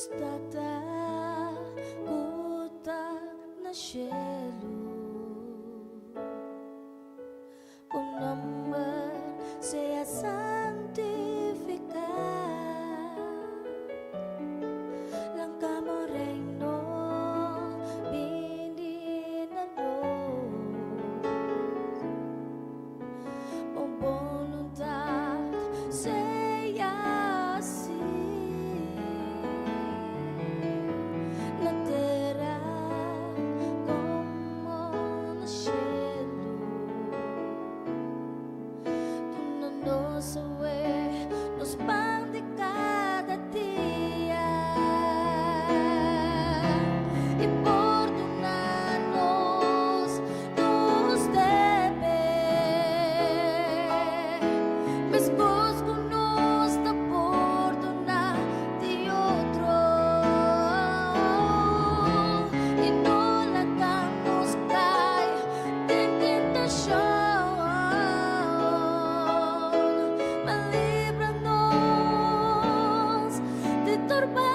tatakutan na cielo. Un nombre sea santificado, langkah mo reino, binin na o voluntad sea así, la tierra como el cielo. Tú no nos sabes, nos pan de cada día y perdonarnos nos debe. Mesmo nos da perdonar de otro y no la damos caer de tentación, mas líbranos de turbarlo.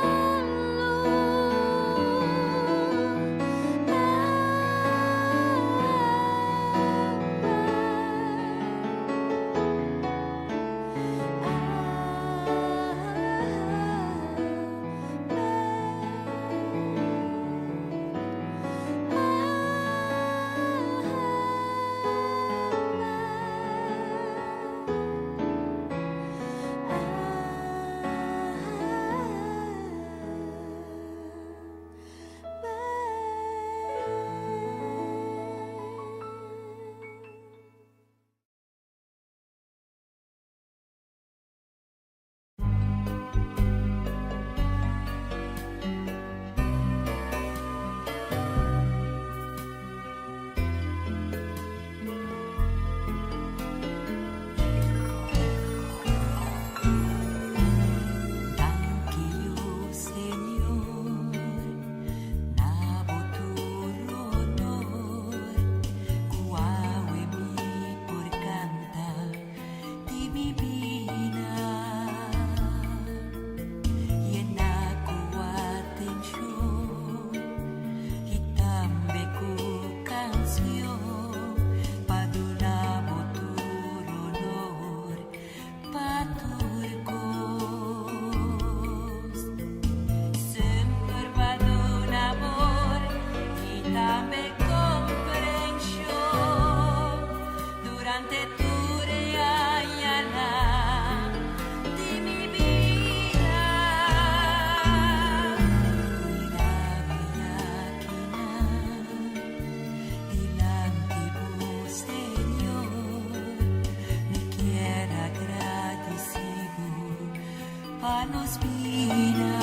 Panos vina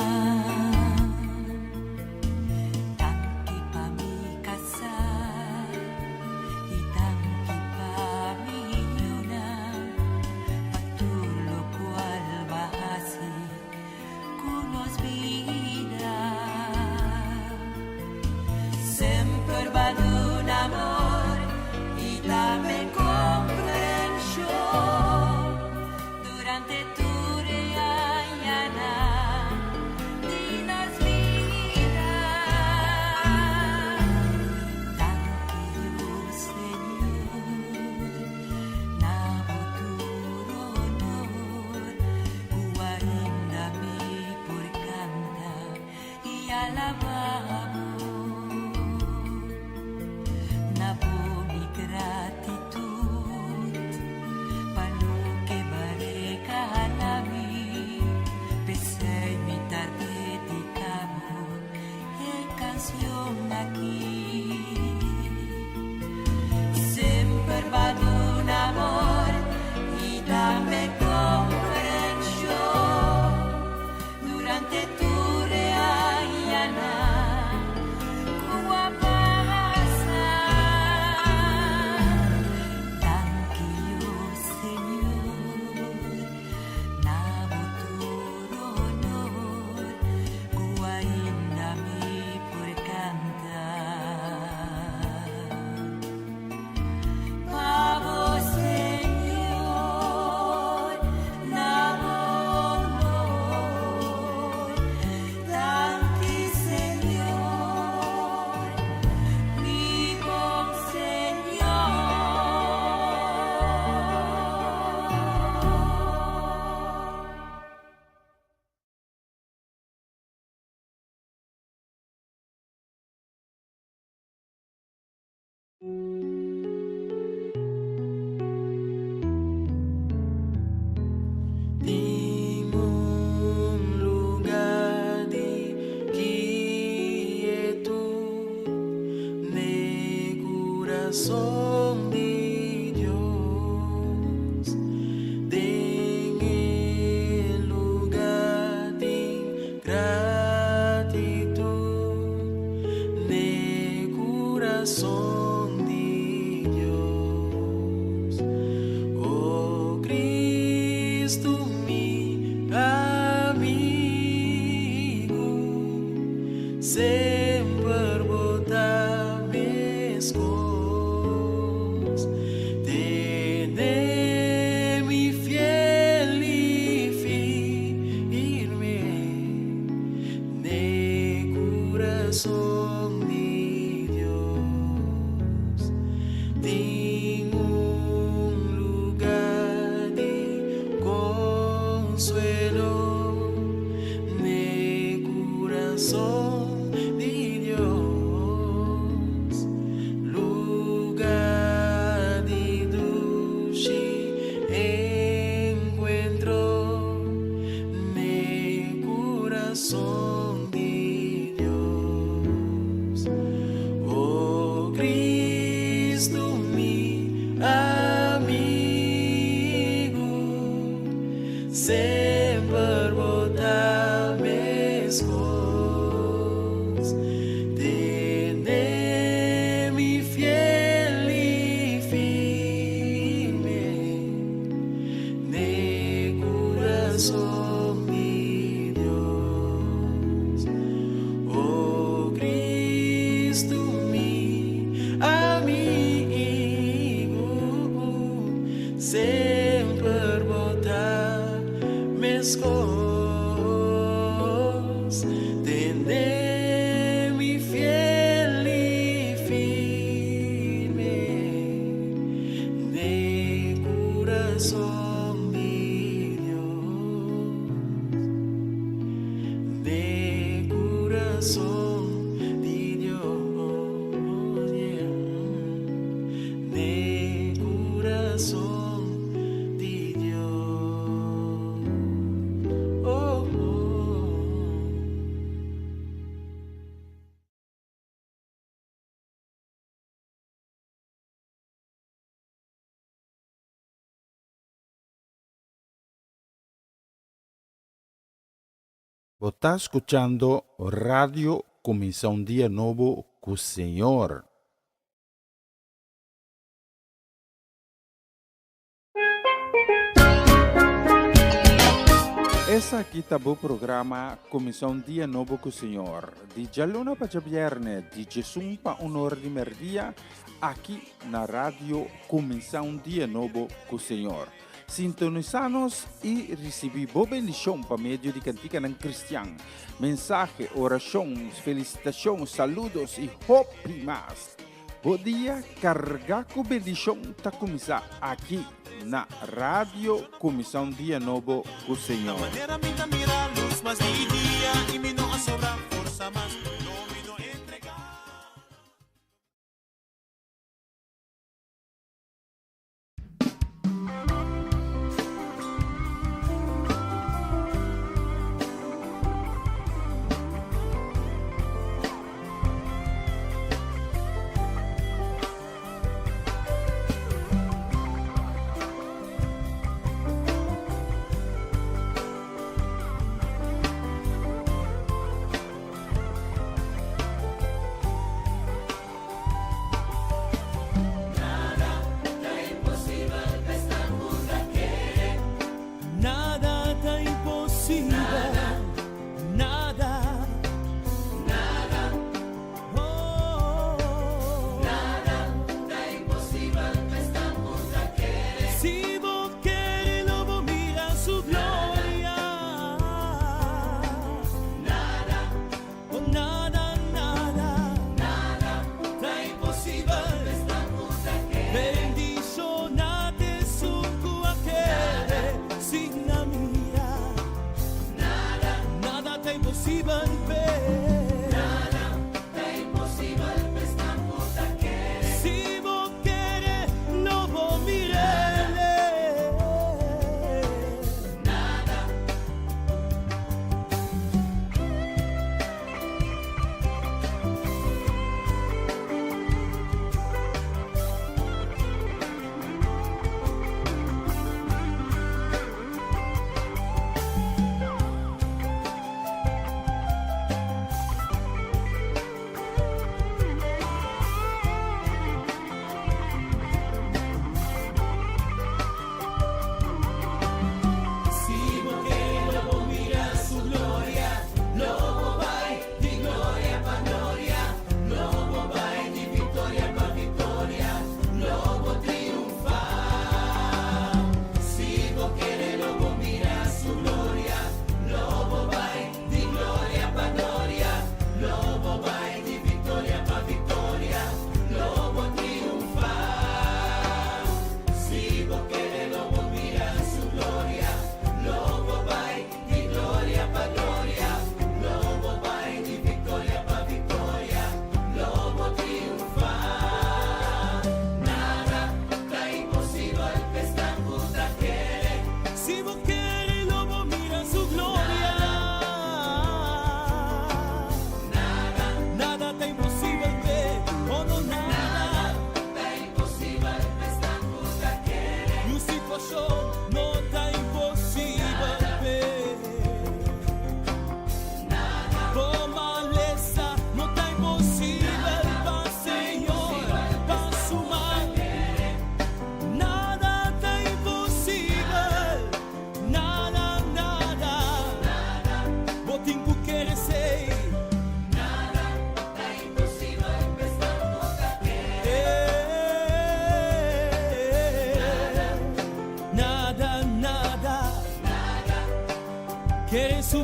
tangki pami kasar y tangki pami yuna patulo cual bahasi kunos vina sempre un amor y también comprensión durante tu alabamos na mi gratitud para lo que mereka alami pese imitar dedicamos en canción aquí siempre va un amor y también comprensión durante tu por cantar. Em um lugar de quietud, no coração de Deus, em lugar de gratitud, no coração de Deus. Oh Cristo, mi amigo, sempre botar minhas coisas, tenei-me fiel e firme, no coração de Deus. Tem lugar de consuelo no coração de Deus, lugar de dulce encontro no coração de Deus. Oh Cristo, mi amigo, sempre botar minhas coisas, tenei-me fiel e firme, no coração de Deus. Oh Cristo, mi amigo, sempre botar minhas coisas, tenei-me fiel e firme, no coração de Deus, no coração de Deus, yeah. No coração de Deus. Oh, oh. Vos está escuchando Radio Comienza un Día Nuevo con Señor. Essa aqui tá o programa Comienza un Día Nuevo con Señor. De Jalona para Viernes, de Jesus para Honor de Merdia, aqui na Radio Comienza un Día Nuevo con Señor. Sintonizanos e recebi boa bendição por meio de cantiga não cristã. Mensagem, oração, felicitação, saludos e hope mais. Bom dia, carregar com bendição está começar aqui na Rádio Comissão Dia Novo com o Senhor.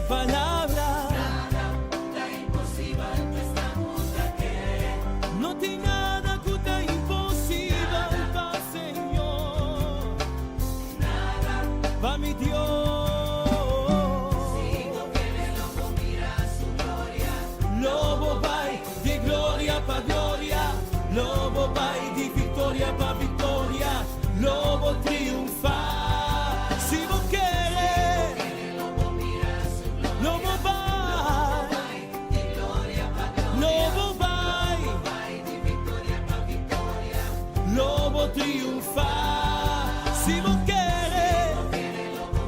palabra. No tem nada que tá impossível para Senhor. Para mi Dios. Lobo vai de glória para glória. Lobo vai de vitória para vitória. Lobo triunfar. Se vos querer, lobo vai de glória para glória. Lobo vai de vitória para vitória. Lobo triunfar. Se vos querer, lobo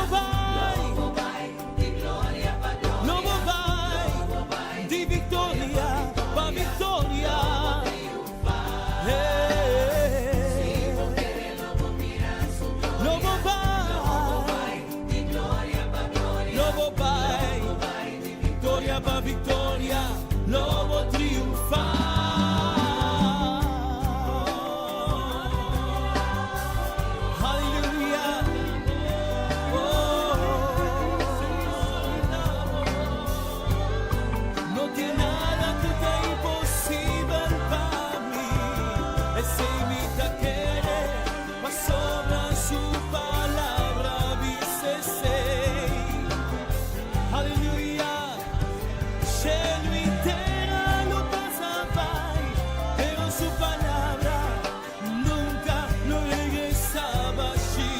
vai de glória para glória. Lobo vai de vitória para vitória. Lobo vai de glória para glória. Lobo vai de vitória para vitória. Lobo triunfar. Aleluia. Não tem nada que tá impossível para mim. Esse imita querer, mas sobra su palabra dice sei. Aleluia. Cielo y tierra lo pasa vai, pero su palabra nunca lo regresaba allí.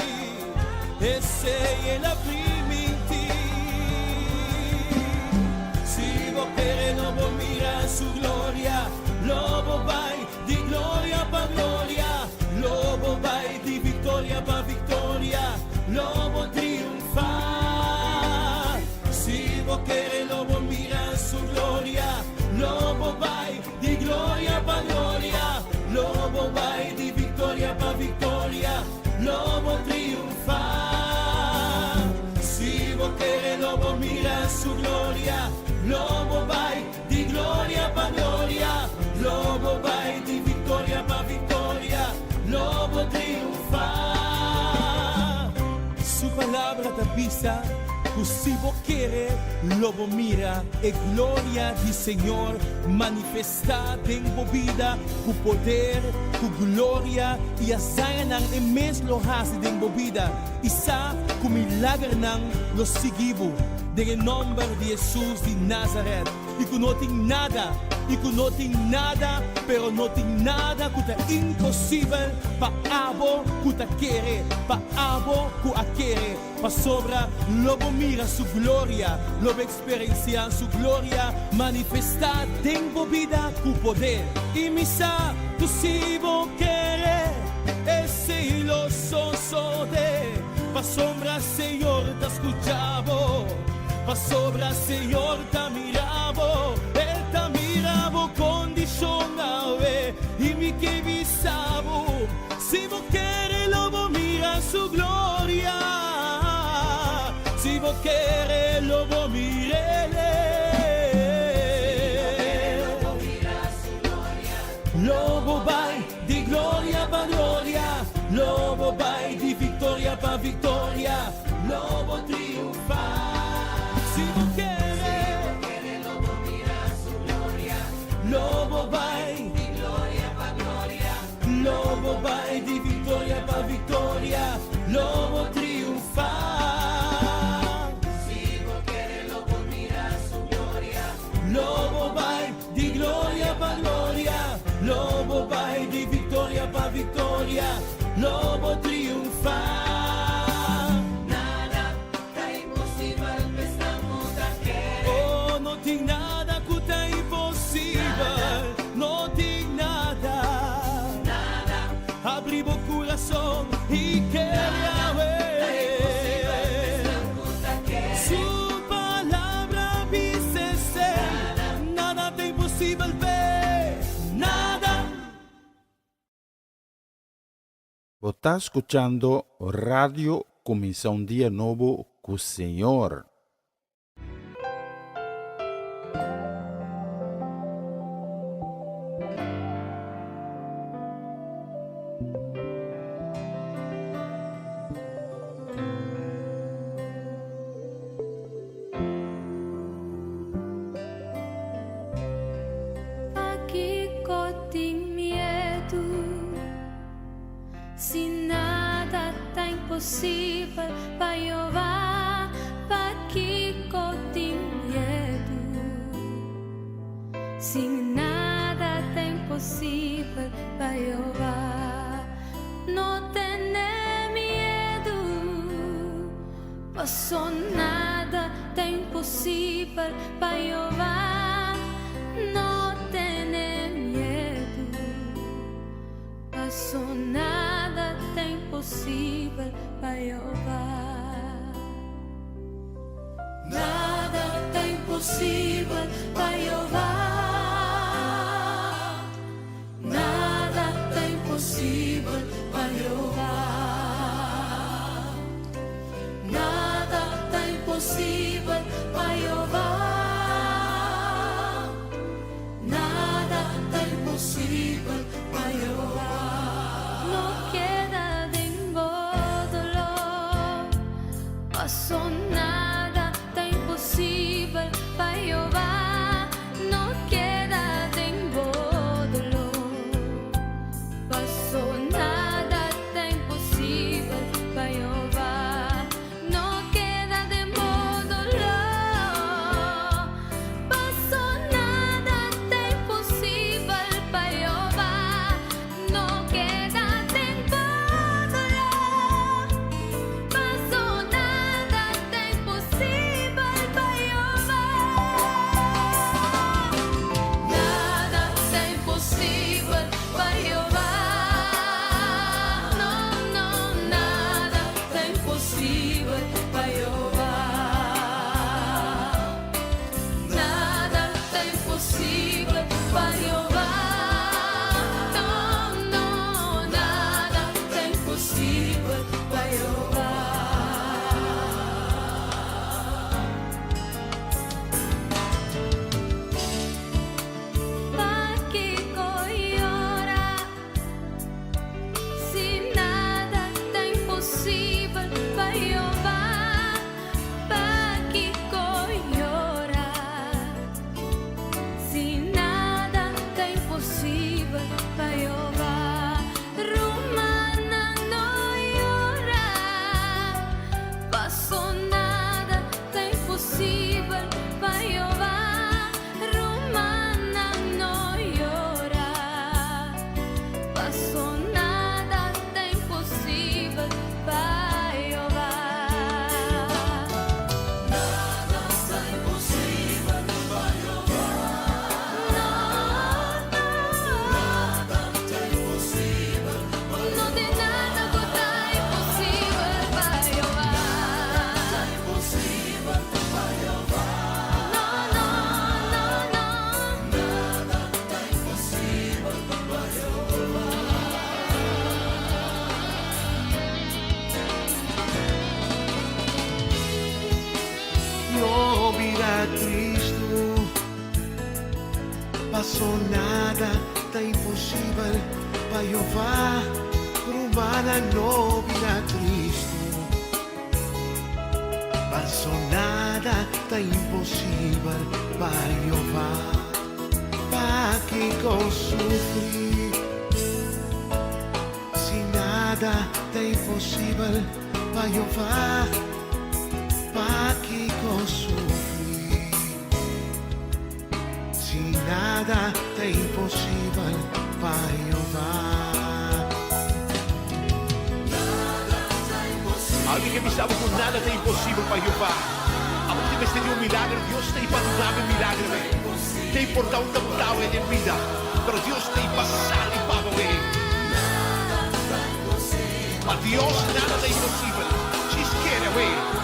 Ese es la primitiva. Si vos querés, lobo mira su gloria. Lobo vai di gloria pa gloria. Lobo vai di victoria pa victoria. Lobo triunfar. Si vos querés, lobo mira su gloria. Lobo vai di gloria pa gloria. Lobo vai di victoria pa victoria. Lobo triunfar. Si vos querés, lobo mira su gloria. Lobo vai di gloria pa gloria. Lobo vai di victoria pa victoria. Lobo triunfar. Su palabra te avisa. Si vos quieres, lobo mira, e gloria di Señor manifestada en vos vida, cu poder, cu gloria, y asayanan en mes lo hace en vos vida, y sa cu milagran los seguimos, en el nombre de Jesús de Nazaret, y que no tiene nada, pero no tiene nada que es imposible para abo que te quiere, para abo que quiere, para sobra, lobo mira su gloria, lobo experiencia su gloria, manifestada en tu vida con poder, y misa, tú si vos quieres, ese iluso de, para sombra, Señor, te escuchamos. Pa sobra, Señor, te miravo, Él te miravo condicionave, y mi que visavo, si vos querés, lobo mira su gloria, si vos querés, lobo mirele, lobo vai di gloria pa gloria, lobo vai di victoria pa victoria, lobo triunfa. Si vos querés, lobo mira su gloria. Lobo vai di gloria pa gloria. Lobo vai di victoria pa victoria. Lobo triunfar. Si vos querés, lobo mira su gloria. Lobo vai di gloria pa gloria. Lobo vai di victoria pa victoria. Lobo triunfar. Abri vos corazón y que su palabra dice ser, nada te imposible ver, nada. Vos está escuchando Radio Comienza un Día Nuevo con el Señor. impossível para Jeová, para que tem medo. Sim, nada tem impossível para Jeová. Não tenha medo, passou nada tem impossível para Jeová. Não tenha medo, passou nada tem impossível para Jeová. Nada tem impossível para Jeová. Nada tem impossível para Jeová. Nada tem impossível para Jeová. Nada tem impossível para Jeová. Não queda de dolor, passou nada tem impossível para Jeová. Não queda de dolor, passou nada tem impossível para Jeová. Não queda de dolor, passou nada tem impossível para Jeová. Não queda de dolor, passou nada tem impossível para Jeová. Nada tem impossível para Jeová. Não, não, nada tem impossível para Jeová. Nada tem impossível para Jeová. Não, não, nada tem impossível para Jeová. Pakiko llora, se nada tem impossível para Jeová. Pakiko llora, se nada tem impossível para Jeová. Romana não llora, passou nada tem impossível para Jeová. Romana não llora, passou nada tem impossível para Jeová. Nada tem impossível para Jeová. Não, nada tem impossível para Jeová. Não tem nada que tá impossível para Jeová. Nada impossível para Jeová. Não, não, não, não. Nada tem impossível para Jeová. No virá Cristo, passou nada, tá impossível para Jeová. Romana no virá Cristo, passou nada, tá impossível para Jeová. Para que sofrer, se nada tá impossível para Jeová. Para que sofrer, se nada é impossível para Jeová. Alguém que me sabe que nada é impossível para Jeová. Alguém que tem um milagre, Deus tem para dar um milagre. Tem por dar um tabutal em vida, mas Deus tem para salvar. Para Deus nada é impossível. Quer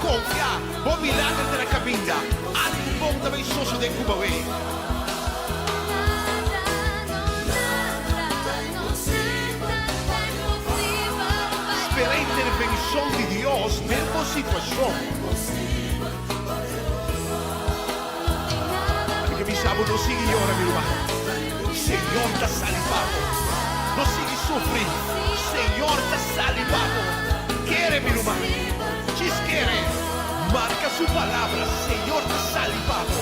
confiar, bom milagre terá caminha. Algo bom também só se desculpa, Espera a intervenção de Deus nessa situação. Porque me sabe, não siga agora, meu irmão. O Senhor está salvado. Não siga sofrer. O Senhor está salvado. Quer, meu irmão? Diz quiere, marca su palabra, Señor te salvado.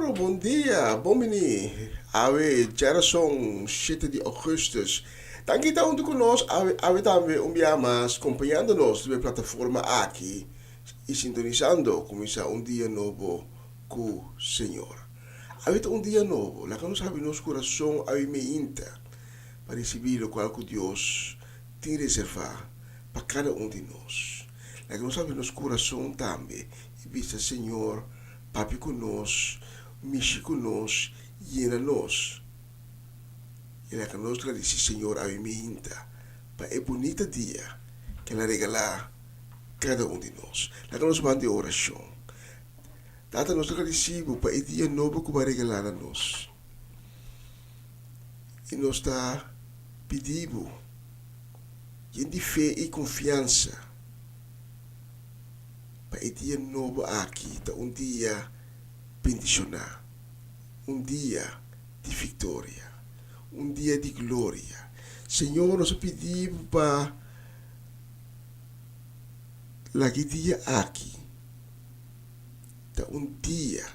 Senhor, bom dia, bom menino. Ave, geração 7 de Augustus. Aqui está onde conosco, ave também dia mais acompanhando-nos na plataforma aqui e sintonizando, começar dia novo com o Senhor. Ave dia novo, lá que nós sabemos nosso coração, ave meinta, para receber o qual que Deus tem reservado para cada de nós. Lá que nós sabemos nosso coração também, e vista Senhor, papi conosco, mexe conosco, llena nós. E lá que nós agradecemos, Senhor, a meinta, para o bonito dia que ela regalar cada de nós. Lá que nós vamos de oração. Tata, nós agradecemos para o dia novo que vai regalar a nós. E nós está pedindo de fé e confiança para o dia novo aqui, tá dia bendicionar, dia de vitória, dia de glória. Senhor, nós pedimos para aquele dia aqui, tá dia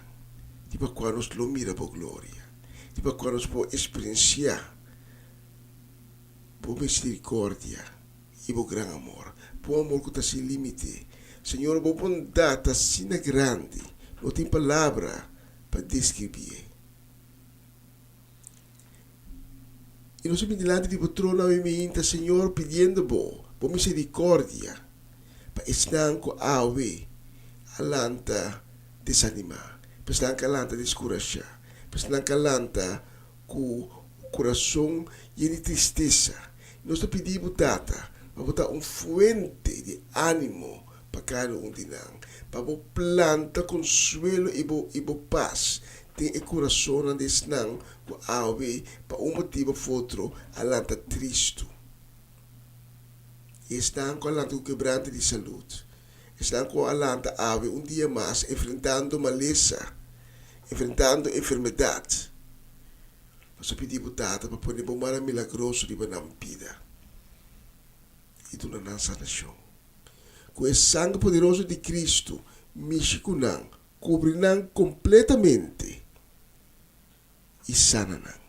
de para quando nós lo mira por glória, de para quando nós podemos experienciar por misericórdia e por gran amor, por amor que está sem limite. Senhor, por bondade está assim grande, não tem palavra para descrever. E nós estamos diante do trono da minha Senhor, pedindo por misericórdia, para estar com a ave, alanta desanimar, para estar com alanta descorajar, para estar com alanta com o coração e de tristeza. Nós pedimos data, para botar fuente de ânimo para cada de nós, para planta consuelo e paz. Tem o coração onde estão com a ave, para motivo outro, alanta triste. E estão com alanta com quebranto de saúde. Estão com alanta ave dia mais, enfrentando maleza, enfrentando enfermidade. Nós pedimos data para poder bombar milagroso de vida e do nossa nação. Com o sangue poderoso de Cristo, Michikunang, cobrirão completamente e sanarão.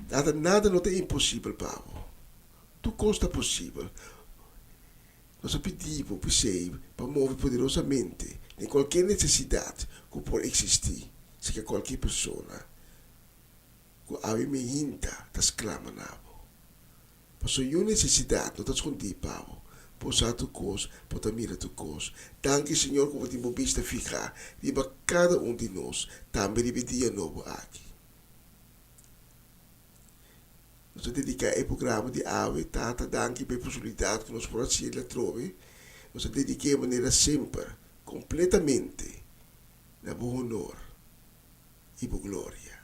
Nada não é impossível, Pablo. Tudo consta possível. Nós pedimos para mover poderosamente em qualquer necessidade que pode existir, se qualquer pessoa que a minha está clamando. Para sua necessidade, não está escondido, Pablo. Posa tu cos, pota mira tu cos. Danke, Senhor, que você me vista ficar. Riba cada de nós, também riba dia novo aqui. Nós dedicamos o programa de ave, tata, danke pela possibilidade que nós podemos ir lá trove. Nós dedicamos de maneira sempre, completamente, na boa honor e boa glória.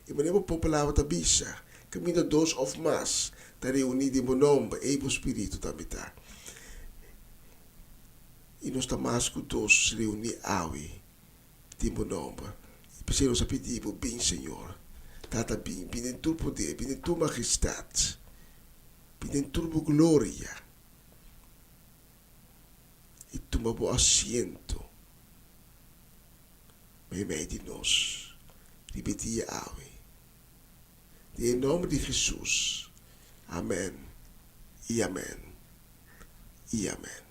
E maneira por palavra da bisa, caminho dos of mais, está reunido em meu nome e o Espírito também está. E nós estamos com todos reunidos em meu nome. E precisamos pedir por bem, Senhor. Tata bem, bem em tua poder, bem em tua majestade, bem em tua glória. E toma bom assento. Meio de nós. Repetir ave. Em nome de Jesus. Amém. E amém. E amém.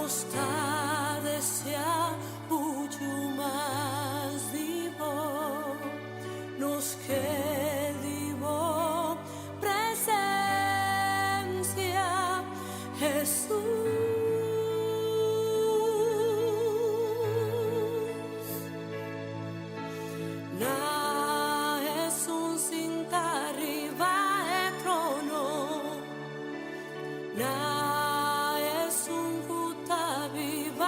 está desea mucho más vivo, nos que vivo presencia Jesús. Na es un cinta arriba el trono, na es un cuta vivo.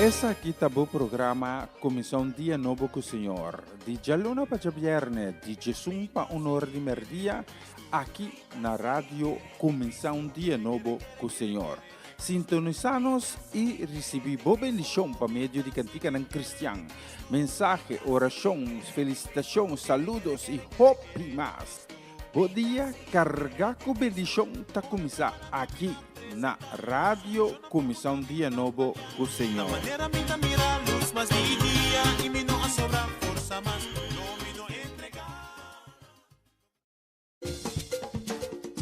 Essa aqui tá o programa Comissão Dia Novo com o Senhor. De Jalona para Viernes, de Jesus para Honor de Merdia, aqui na rádio Comissão Dia Novo com o Senhor. Sintonizanos e recebi boa bendição para meio de cantica ng Cristian. Mensagem, orações, felicitações, saludos e hope mais. Bom dia, carga com bendição tá começar aqui na Rádio Comissão Dia Novo com o Senhor.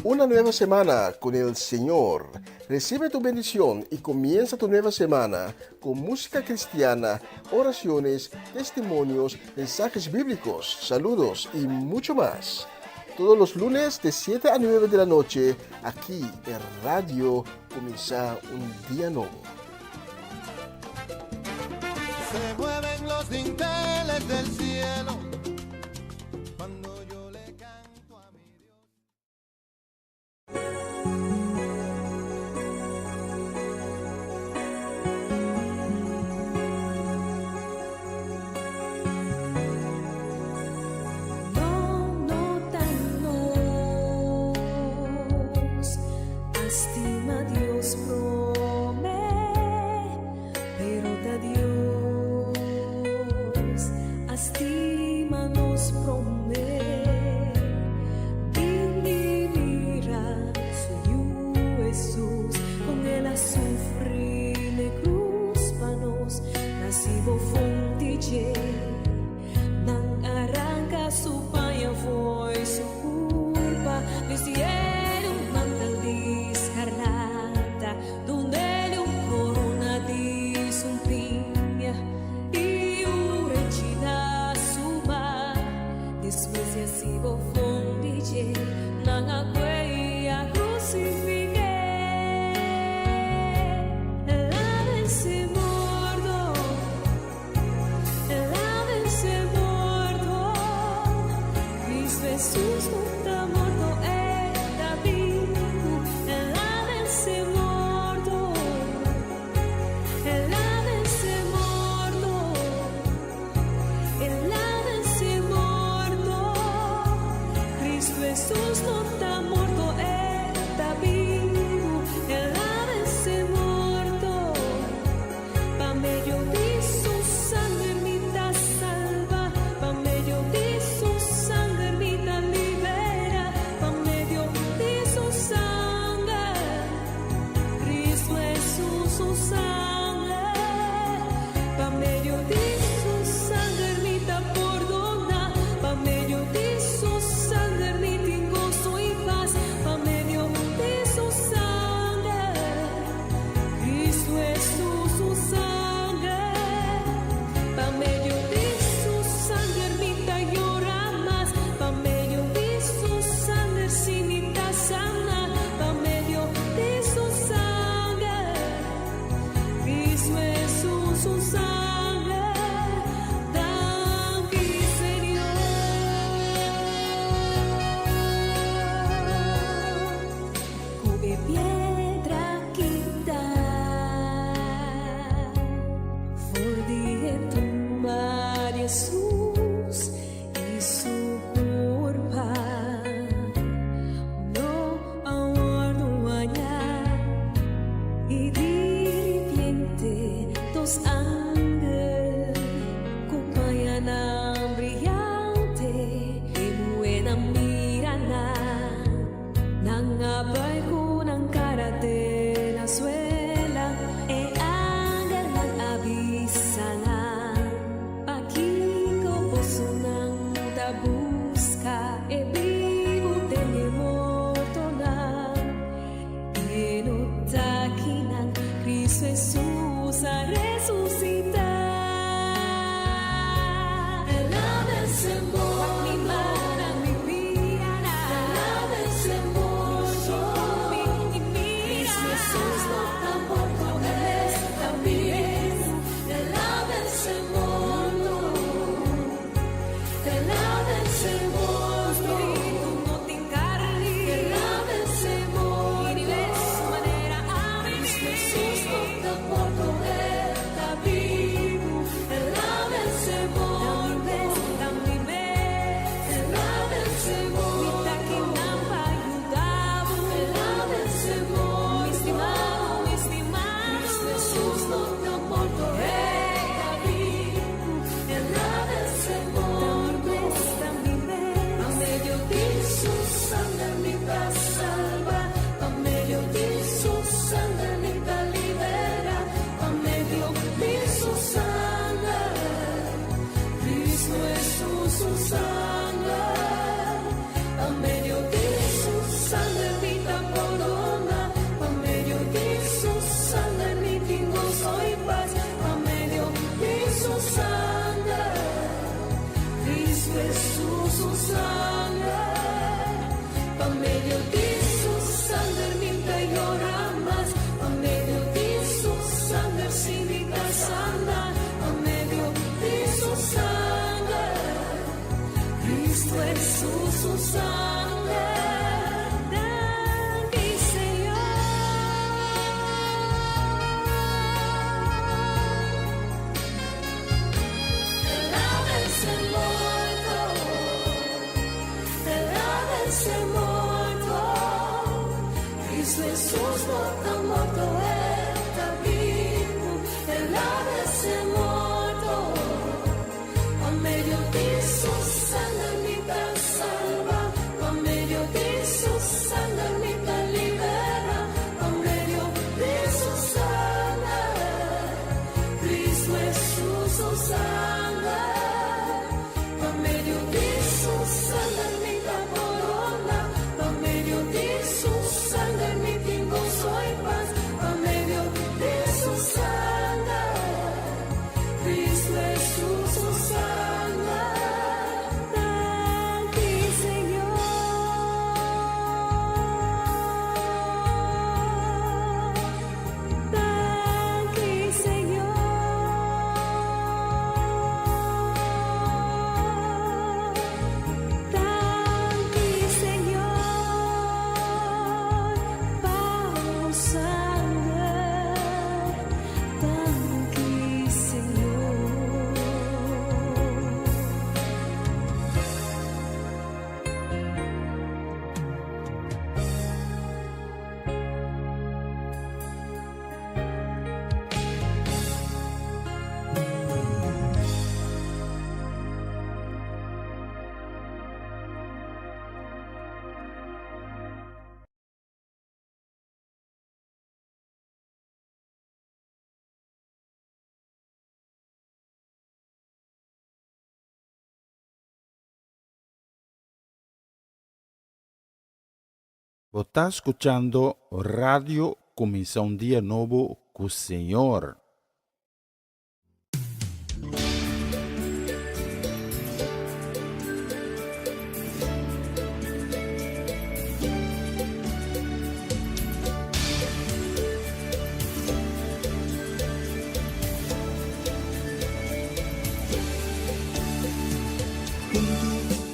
Una nueva semana con el Señor. Recibe tu bendición y comienza tu nueva semana con música cristiana, oraciones, testimonios, mensajes bíblicos, saludos y mucho más. Todos los lunes de 7 a 9 de la noche, aquí en Radio Comienza un Día Nuevo. Se mueven los dinteles del cielo cuando yo le canto a mi Dios. Estima Dios prome, pero da Dios estima nos prome. Vivirá su Jesús con él a sufrir de cruz panos, nasibo fontige, nan arranca su paña foi su culpa, vestieron mantel donde ele corona di sumpinha e o regina suba después de así fondige nan agueia crucifique ela vence morto Cristo Jesus não tá morto está vivo ela vence morto Cristo Jesus não está morto está vivo ela vence morto pa meio disso sangue me dá salva pa meio disso sangue me dá libera pa meio disso sangue Cristo Jesus o sangue pa meio disso sangue me dá perdona pa meio disso sangue me tem gozo e Jesús, su sangre. Danke, Señor. El ave se muerto, el ave se muerto. Cristo Jesús no está muerto, está vivo. El ave se muerto, a medio de su sangre mi salva, a medio de su sangre mi libera, a medio de su sangre, Cristo Jesús su sangre, a medio de su sangre mi corona, a medio de su sangre mi tengo soy paz, a medio de su sangre, Cristo Jesús su sangre. Danke, Señor. Danke, Señor. Danke, Señor, por sangre. Danke, Señor. Vos está escuchando Radio Comienza un Día Nuevo con Señor.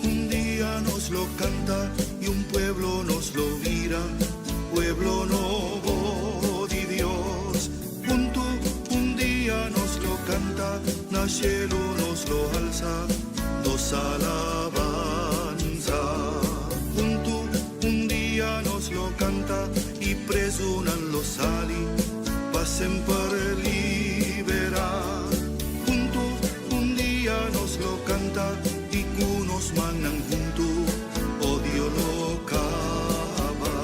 Un día nos lo canta y un pueblo nos lo mira, pueblo nuevo de Dios. Junto un día nos lo canta, na cielo nos lo alza, nos alabanza. Junto un día nos lo canta y presunan los sali, pasen para liberar. Junto un día nos lo canta y cunos manan junto, odio lo cava.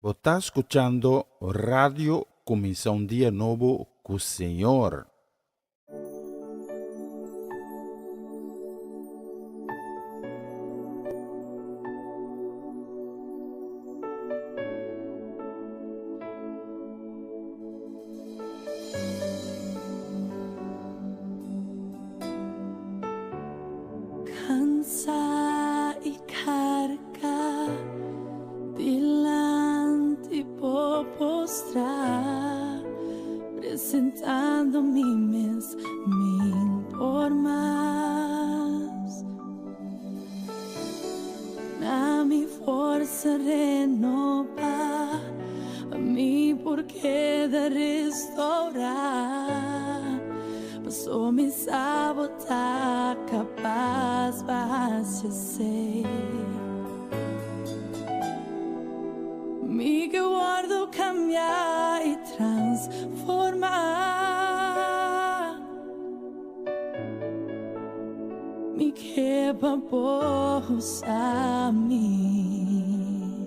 Está escuchando Radio Comienza un Día Nuevo con el Señor. Cansa y carga delante por postrar, presentando mi mes, mil por más. A mi força renova, a mi porquê de restaurar. Passou me sabotar, capaz vas a ser. Mi que guardo cambiar y transformar. Mi que vamos a mí.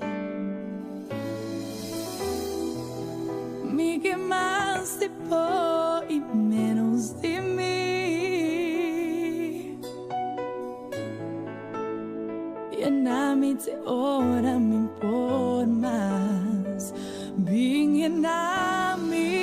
Mi que más de por y menos de mí. Y en a mí te ora me por más. Being en a mí.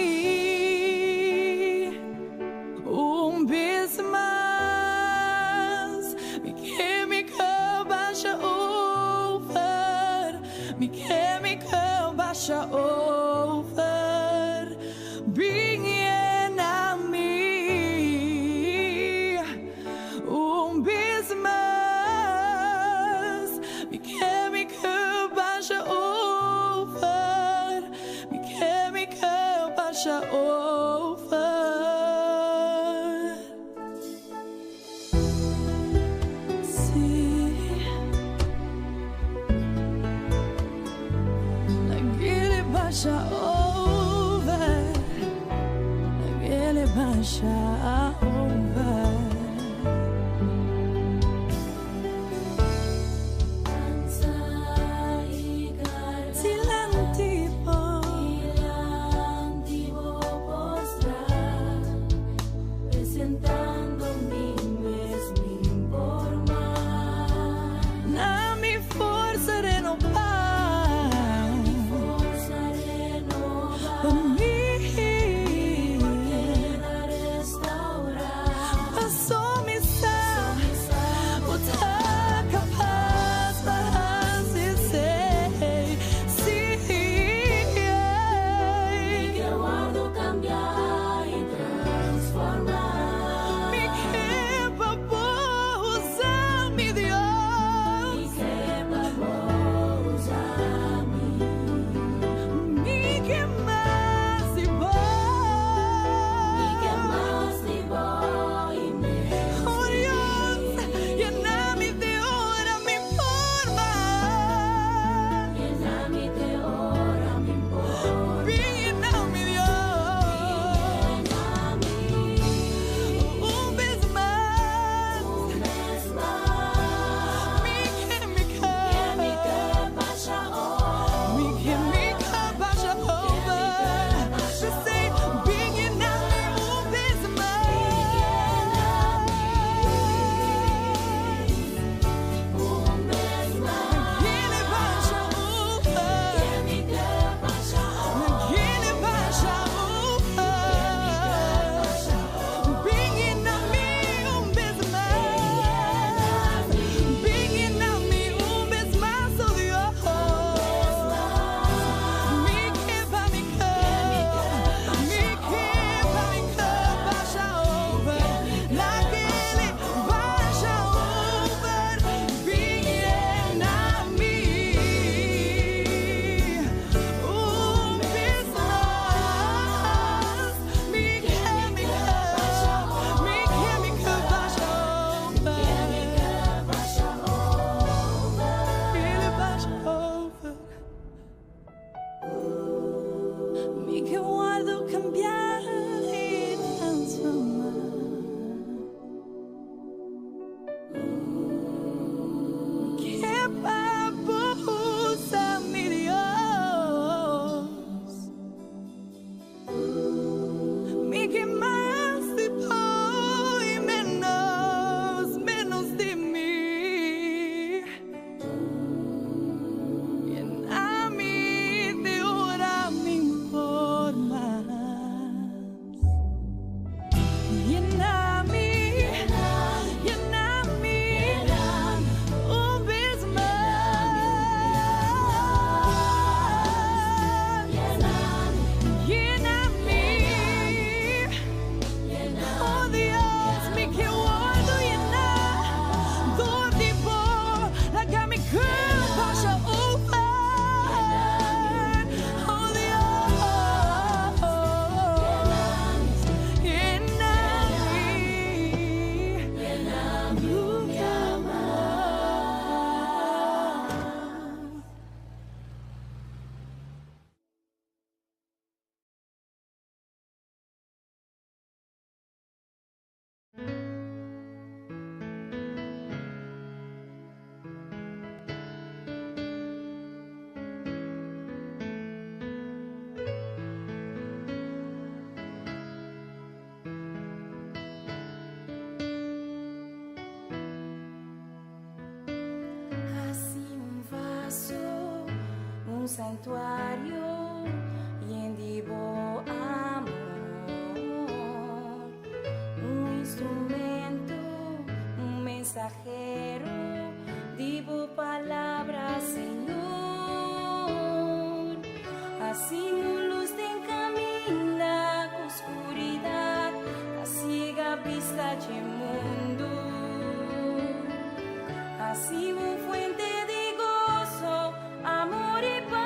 Vez más. Mi química baixa over. Mi química baixa over. Being in a me, vez mais, me baixa over, me baixa over. Sim, naquele baixa over. Baixa over. Danza y carga Silantivo postrar, presentando mi mesmo por más. Na mi força renovar, para mim. santuario y en vivo amor, un instrumento, un mensajero, digo palabras, Señor. Así luz te encamina con oscuridad, la ciega vista de mundo. Así fuente de gozo, amor y paz.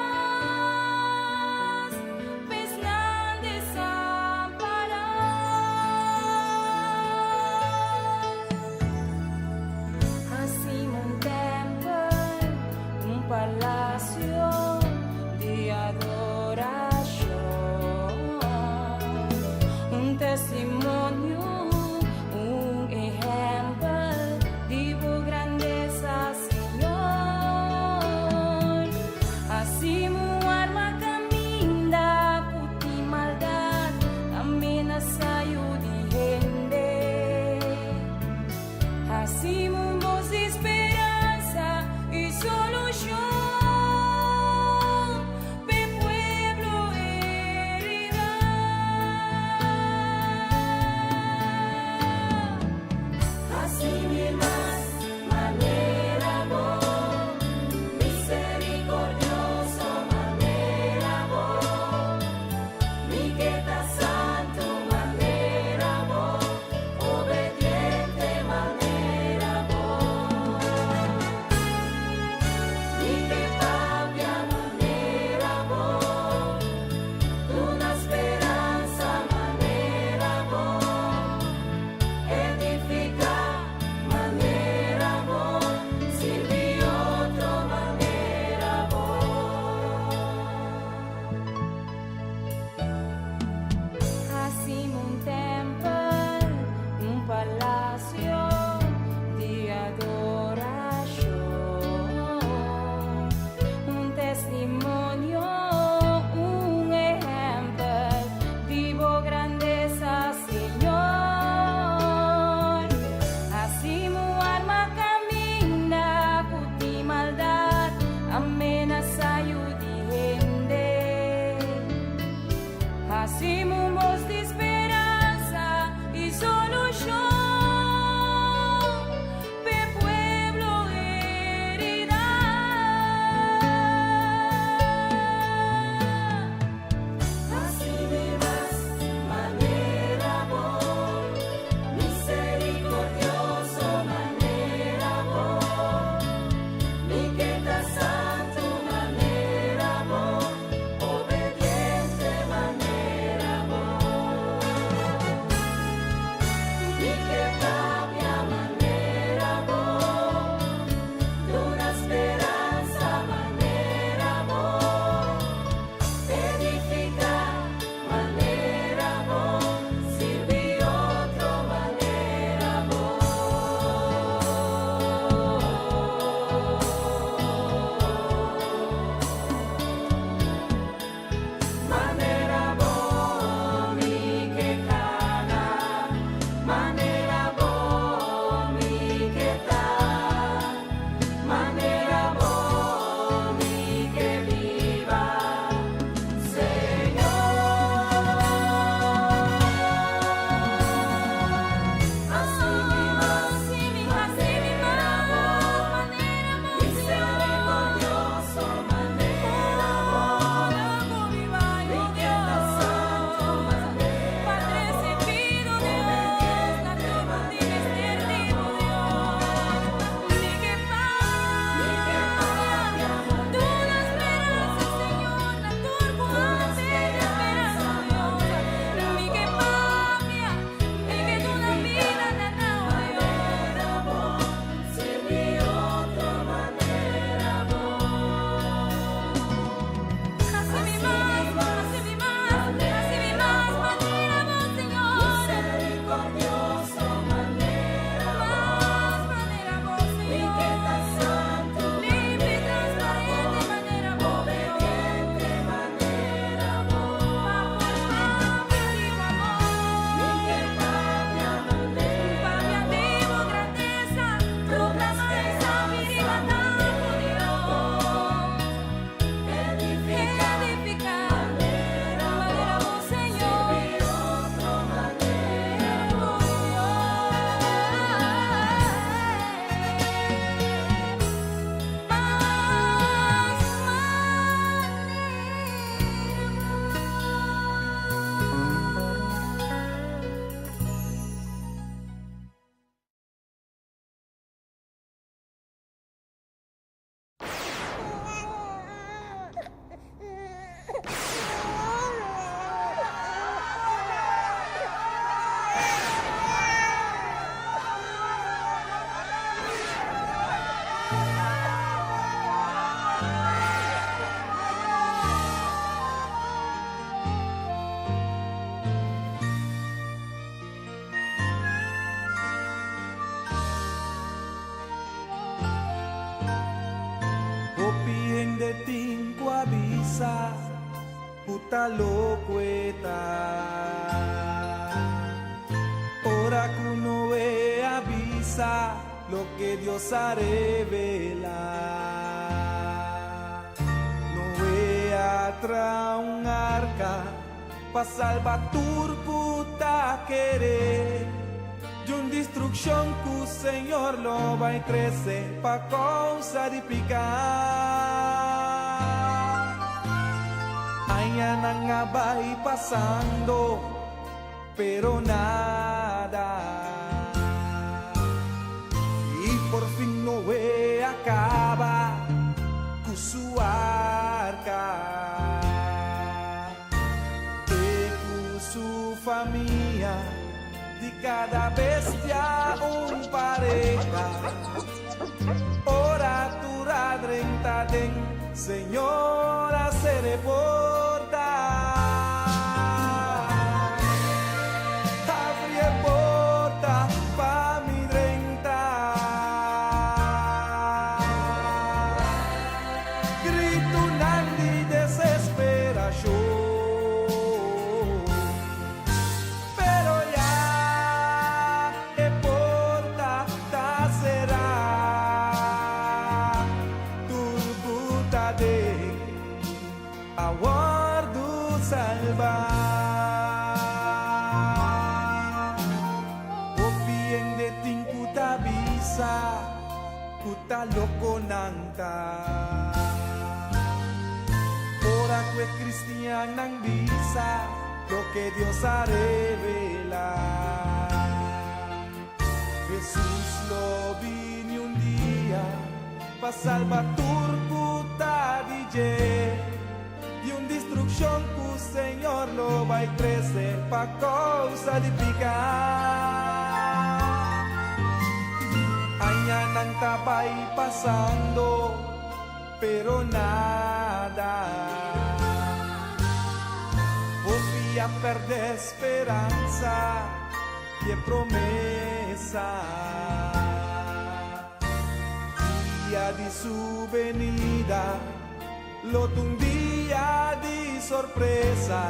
kuta locueta. Ora kuno e avisa lo que Dios ha revelado. No tra un arca pa salvar turcuta querer de un destrucción que el Señor lo va a crecer pa causa de picar. Ayan nga ba'y pasando pero nada. Y por fin Noé acaba con su arca. Y con su familia, de cada bestia un pareja. Ora tu radrenta den, Señora se reporta. Abre porta pa mi renta. Grito nandi desesperación. Pero ya e porta ta será. Turbuta de aguardo salvar. O bien de tinkuta bisa, kuta loko nanta. Ora que cristian nang bisa, lo que Dios ha revelado. Jesús lo vino un día pa salvar turcuta DJ de un destrucción que el Señor lo va a crecer pa causa de picar. Ayan ang tabay pasando pero nada. Volví a perder esperanza y promesa. Día de su venida, lo un día de sorpresa.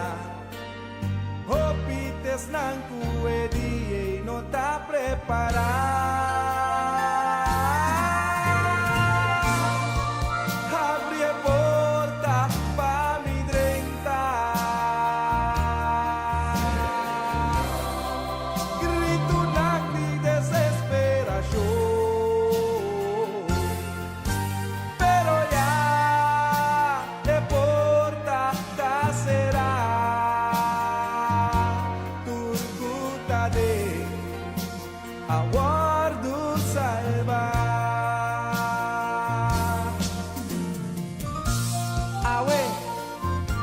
Hopites nang kuedi y no ta preparado. Abre porta pa mi drenta. Grito nang di desesperación. Pero ya de porta ta será. Turcuta de aguardo salvar. Awe,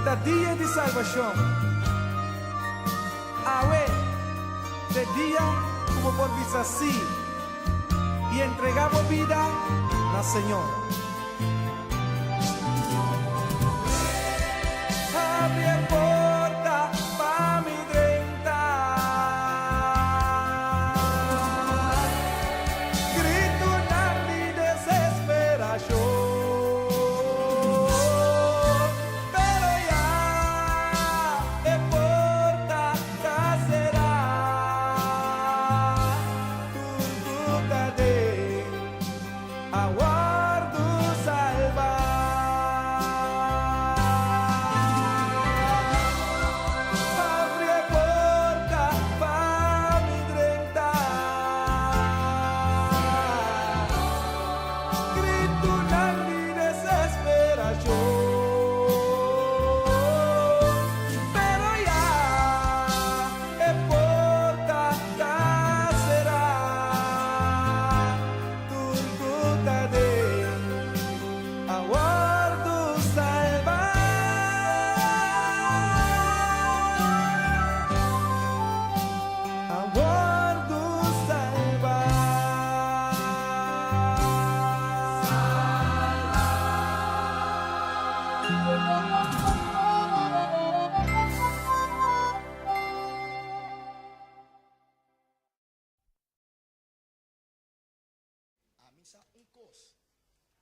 da dia de salvación. Awe, de día como por visa así y entregamos vida al Señor. Abre porta pa mi drenta. Grito nandi desesperación. Pero ya de porta ta será. Turcuta de aguardo salvar. Abre porta pa mi drenta. Grito nandi desesperación. Pero ya e porta ta será. Turcuta de aguardo salvar. Aguardo A misa un cos.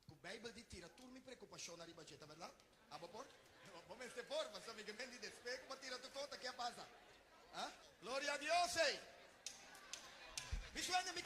Cu Bible di tira turmi preocupación a ribageta, ¿verdad? ¿A vapor? Come se forma, sa mi che mendi de specchio, ma tira tu conta che passa. Ah? Gloria a Dios. Mi suena mi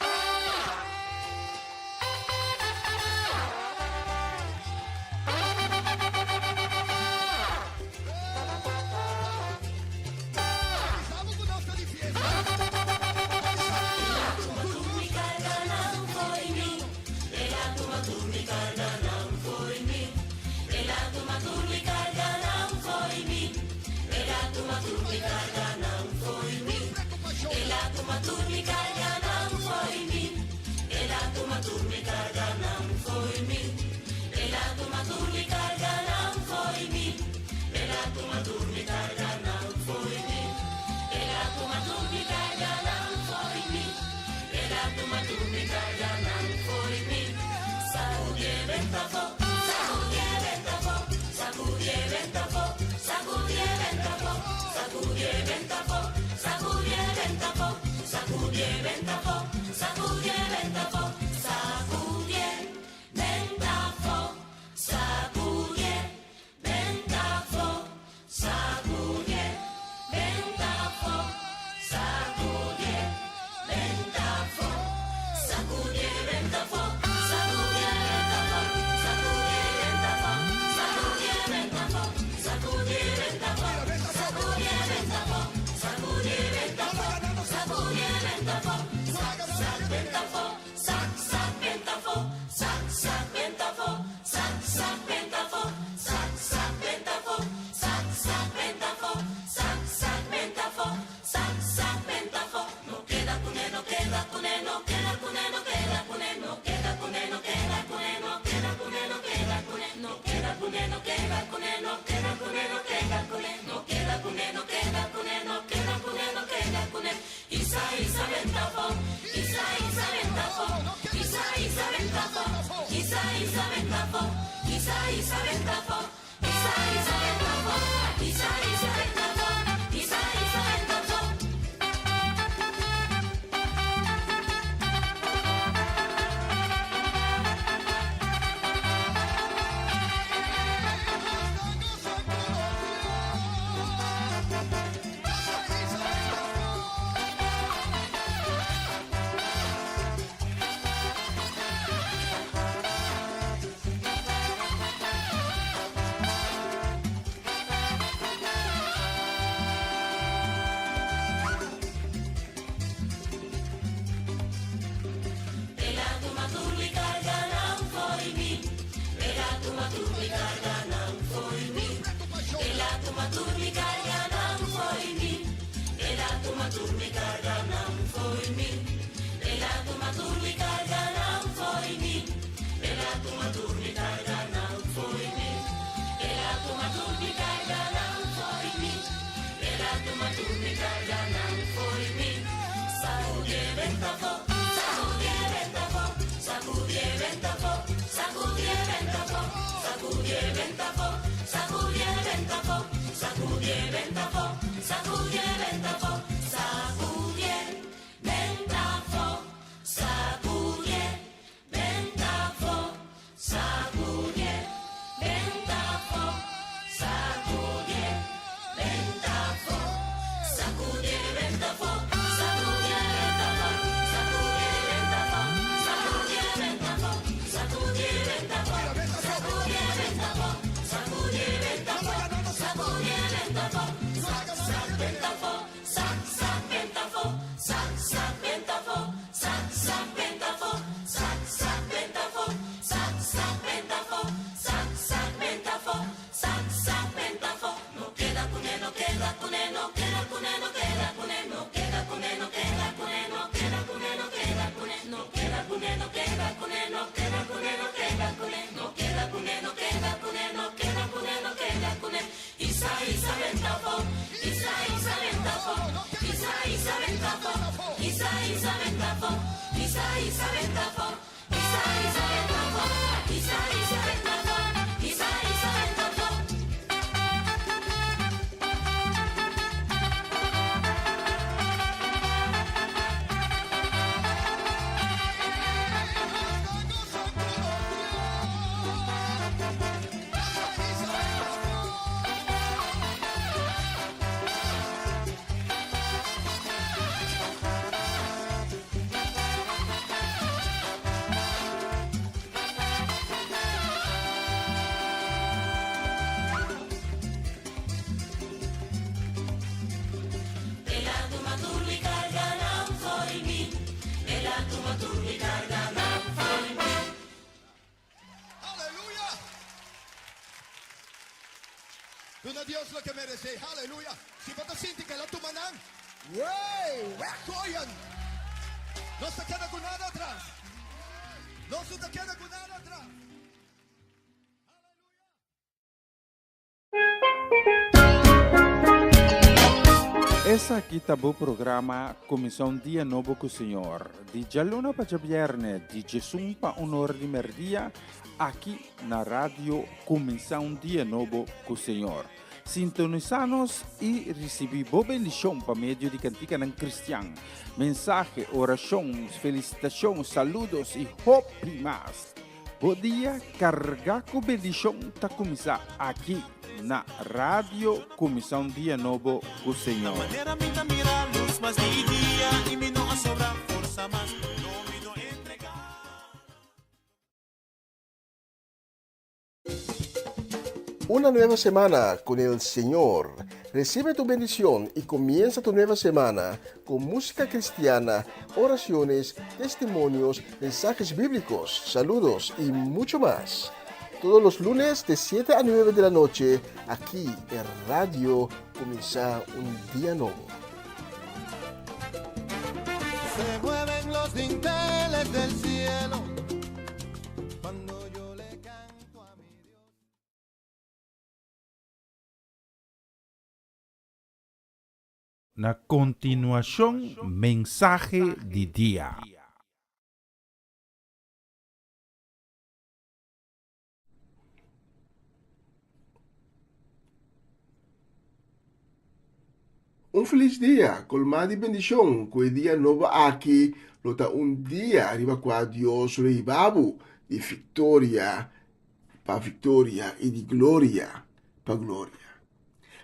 Dios lo que merece. Aleluya. Si vos te sientes que la tumanán, ¡wey! ¡Recoyan! No se queda con nada atrás. No se te queda con nada atrás. Essa aqui tá o programa Comissão Dia Novo com o Senhor. De Jaluna para Viernes, de Jesus para Honor de Merdia, aqui na rádio Comissão Dia Novo com o Senhor. Sintonizanos e recebi boa bendição para meio de cantiga não cristã. Mensagem, orações, felicitações, saludos e hope mais. Bom dia, carregar com bendição tá começar aqui na Rádio Comissão Dia Novo com o Senhor. Una nueva semana con el Señor. Recibe tu bendición y comienza tu nueva semana con música cristiana, oraciones, testimonios, mensajes bíblicos, saludos y mucho más. Todos los lunes de 7 a 9 de la noche, aquí en Radio Comienza un Día Nuevo. Se mueven los dinteles del cielo cuando yo le canto a mi Dios. Na continuação, mensagem de dia. Un feliz día, colmado de bendición, que el día nuevo aquí, lota un día arriba qua Dios reibabu de victoria y de gloria para gloria.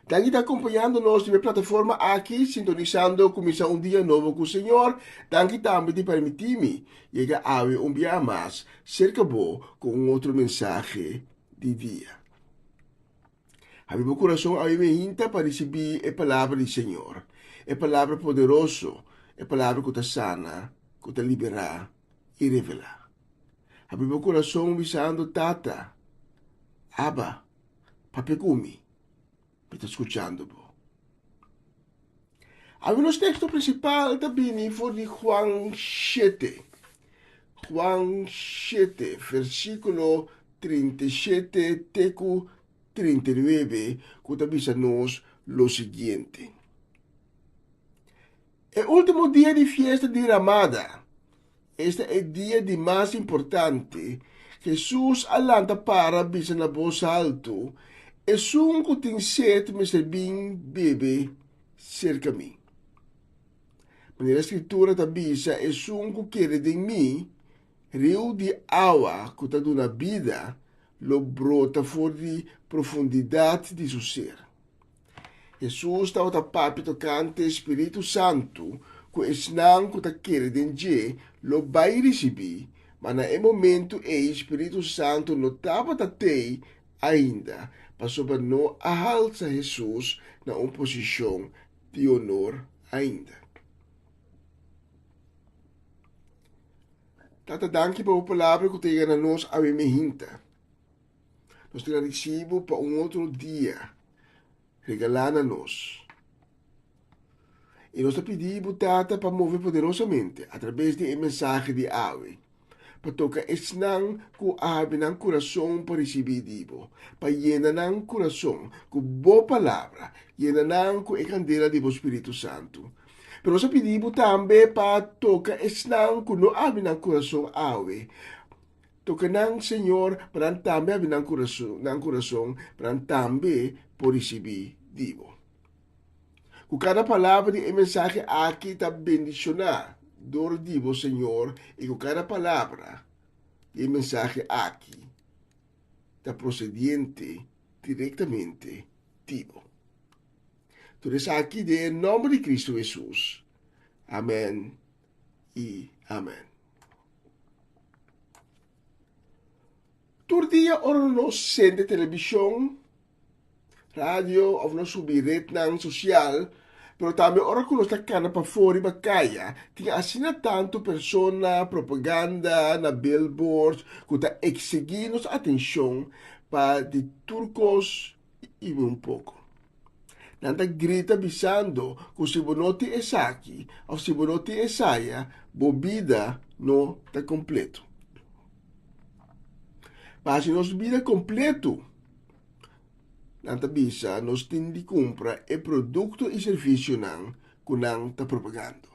También está acompañándonos de la plataforma aquí, sintonizando, comienza un día nuevo con el Señor. También te permitirme llegar a ver un día más cerca con otro mensaje de día. A mi corazón a mi hinta para recibir la palabra del Señor. La palabra poderosa, la palabra que te sana, que te libera y revela. A mi corazón visando tata, Abba, papegumi, me está escuchando. Hay unos textos principales también for de Juan 7. Juan 7, versículo 37, tecu 39, que avisanos lo siguiente. El último día de fiesta de Ramada, este es el día de más importante. Jesús alanta para avisar na voz alto, es un que tem sed, me servim bebe cerca a mim. Mas a escritura avisa, es un que quiere de mim, rio de agua que te dona vida, lo brota for de profundidade de seu ser. Jesus está o papi tocante Espírito Santo, que esnan que te quer denje, lo vai receber, mas no momento o Espírito Santo não estava te ainda, passou para não alça Jesus na uma posição de honor ainda. Tata danke por a palavra que tenha na nós a me hinta. Nós temos recibo para outro dia, regalando a nós. E nós pedimos Tata para mover poderosamente através de mensagem de ave. Para tocar esnan que ave no coração para receber dibo. Para llenar no coração com boa palavra, llenar com a candela do Espírito Santo. Pero nós pedimos também para tocar esnan que não ave no coração ave. Toca ng Senhor para também haver ng coração para também por receber dibo. Com cada palavra de mensagem aqui está bendicionar dor dibo Senhor e com cada palavra de mensagem aqui está procediente diretamente dibo. Tudo isso aqui em nome de Cristo Jesus. Amém e amém. Todo dia nós sente televisão, rádio, ou nós subir rede social, pero também ora que nós está cana para fora e bacaya, tinha assina tanto persona, propaganda, na billboards, que está exigir nossa atenção para de turcos e um pouco. nanta grita bisando kung si bonoti esaki o si bonoti esaya, bobida no ta completo. Mas se nos vida completo, nanta bisa nos tindi compra e produto e serviço nan kunang ta propagando.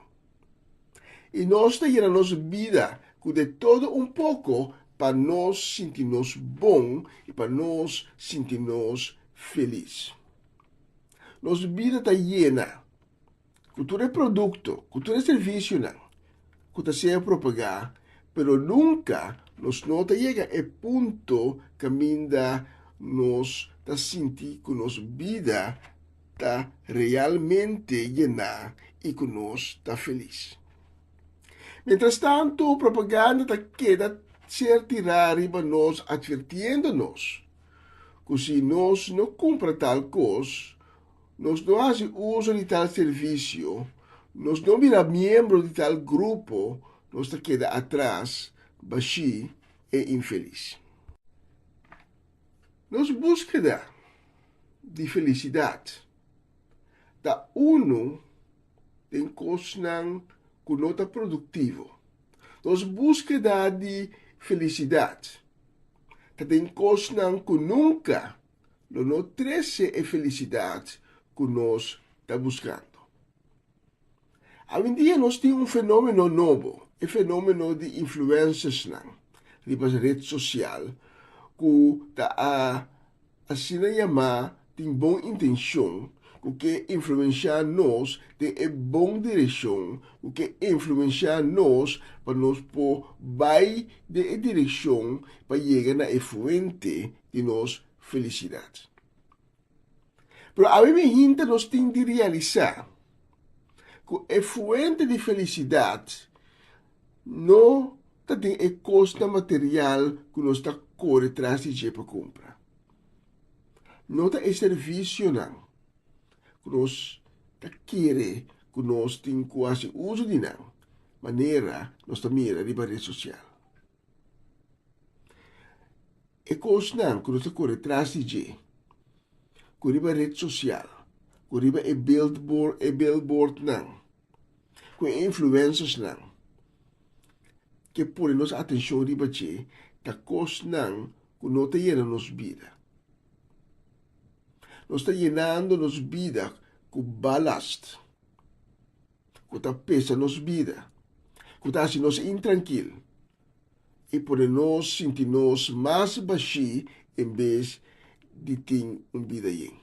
E nós ta ira nos vida com de todo um pouco para nós sentir-nos bom e para nós sentir-nos feliz. Nos vida ta llena, cultura produto, cultura serviço nan, que seja propagar, pero nunca nos nota llega a punto que minda nos ta sentir que nos vida ta realmente llena e que nos ta feliz. Mientras tanto, propaganda ta queda ser tirar riba nos advirtiendo-nos que se nós não compra tal coisa, nós não hace uso de tal serviço, nós não vira membro de tal grupo, nós ta queda atrás, baixi e infeliz. Nos búsqueda de felicidade, da uno tem coisas que não está produtivo. Nos búsqueda de felicidade, tem coisas que nunca não traz a felicidade que nós está buscando. Hoje em dia nós temos fenômeno novo, o fenômeno de influencers na rede social, que está assim chamar tem boa intenção, que influenciar nós tem a boa direção, que influenciar nós para nós por vai de direção para chegar na fuente de nossa felicidade. Pero a mim nós temos de realizar que a fuente de felicidade não tem a costa material que nós está correndo atrás de para comprar. Não tem serviço não. Que nós queremos, que nós temos quase uso de não. Maneira, nós também mira de rede social. E coisa não que nós está correndo atrás de que riba rede social, que riba e billboard não, que influencers não, que põe nossa atenção riba de da coisa não que não está llenando nossa vida. Nós está llenando nossa vida com ballast, que está pesa nossa vida, que está assim nós intranquilo, e por nós sentir-nos mais baixi em vez de ter uma vida bem.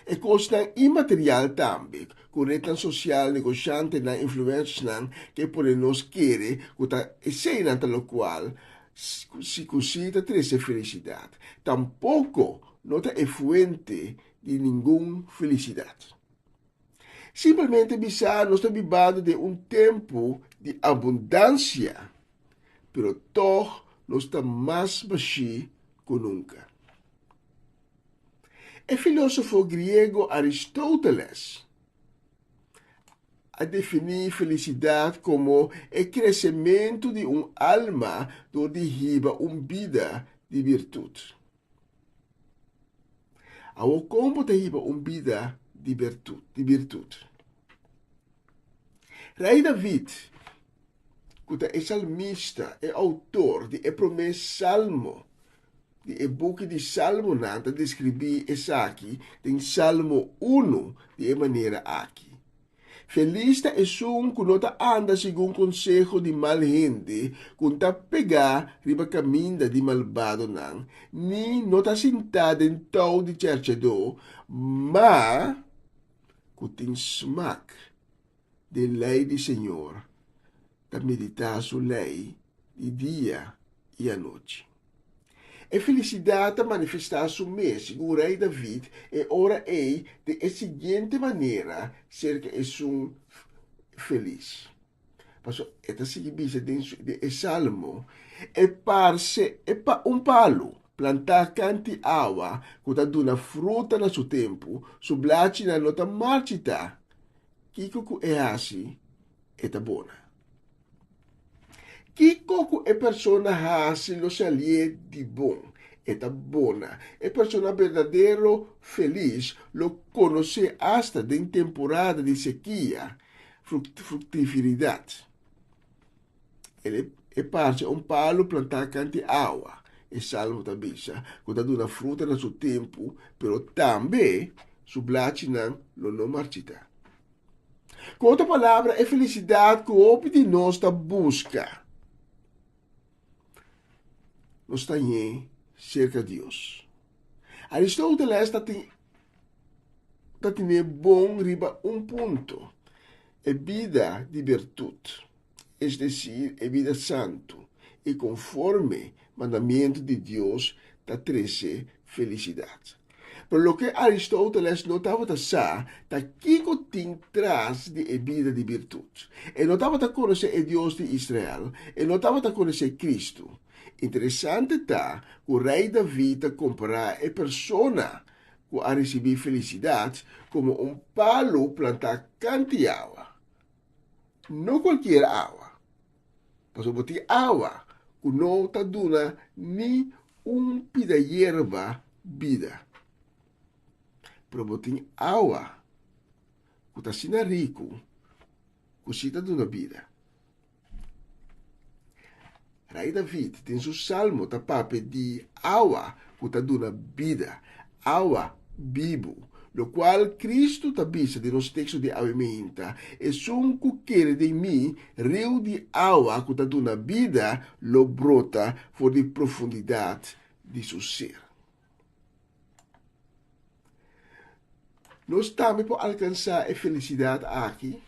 E coisa imaterial também, com rede social, negociante na influência que por nós querer, que está cena no qual se cosita treze felicidade. Tampouco não é fuente de nenhuma felicidade. Simplesmente bisa nós estamos vivendo de tempo de abundância, pero toch nós estamos mais baixi que nunca. O filósofo grego Aristóteles a definir felicidade como o crescimento de alma do derriba vida de virtude. Ao como derriba vida de virtude. Rei David, que é salmista, é autor de primeiro salmo, de book de Salmo nanta descrevi essa aqui, tem Salmo 1 de maneira aqui. Feliz é que não anda segundo consejo de mal gente, que tá pegar riba caminho de malvado não, ni não tá sentado em tal de cercador, mas que tem smack de lei do Senhor, tá meditar sua lei de dia e à noite. A felicidade manifestar-se mês, o rei David, e ora é de seguinte maneira, ser que é feliz. Passo, esta seguinte de salmo, é parce, é pa palo, plantar canti água, que dá uma fruta no seu tempo, sublaci na nota marchita, que é assim, é bona. Que coco é persona hasi lo salie di bom, Esta buena. A persona verdadero feliz lo conoce hasta en temporada de sequía, fructificidad. Ele parte un palo plantar cante agua. E salmo da bisa, quando dá fruta no seu tempo, pero também su blachi não marchita. Com outra palavra, é felicidade que o homem de nós busca. Nós está cerca de Deus. Aristóteles está tendo bom riba ponto. É vida de virtude, é decir, é vida santo, e conforme mandamento de Deus, está trece felicidade. Por lo que Aristóteles notava está que tem traz de vida de virtude. E notava a conhecer o Deus de Israel, e notava a conhecer Cristo. Interessante está que o rei David comparar a persona que a receber felicidade como palo plantar cante água. Não qualquer água. Mas botar água que não está dando nem pida hierba vida. Pero botar água que está sendo rico, que está dando vida. Rei David tem seu salmo tá para pedir água que está dando vida, água vivo, lo qual Cristo tabisa de nos textos de avimenta, e sun que quer de mim, rio de água que está dando vida, lo brota for de profundidade de seu ser. Nós também podemos alcançar a felicidade aqui.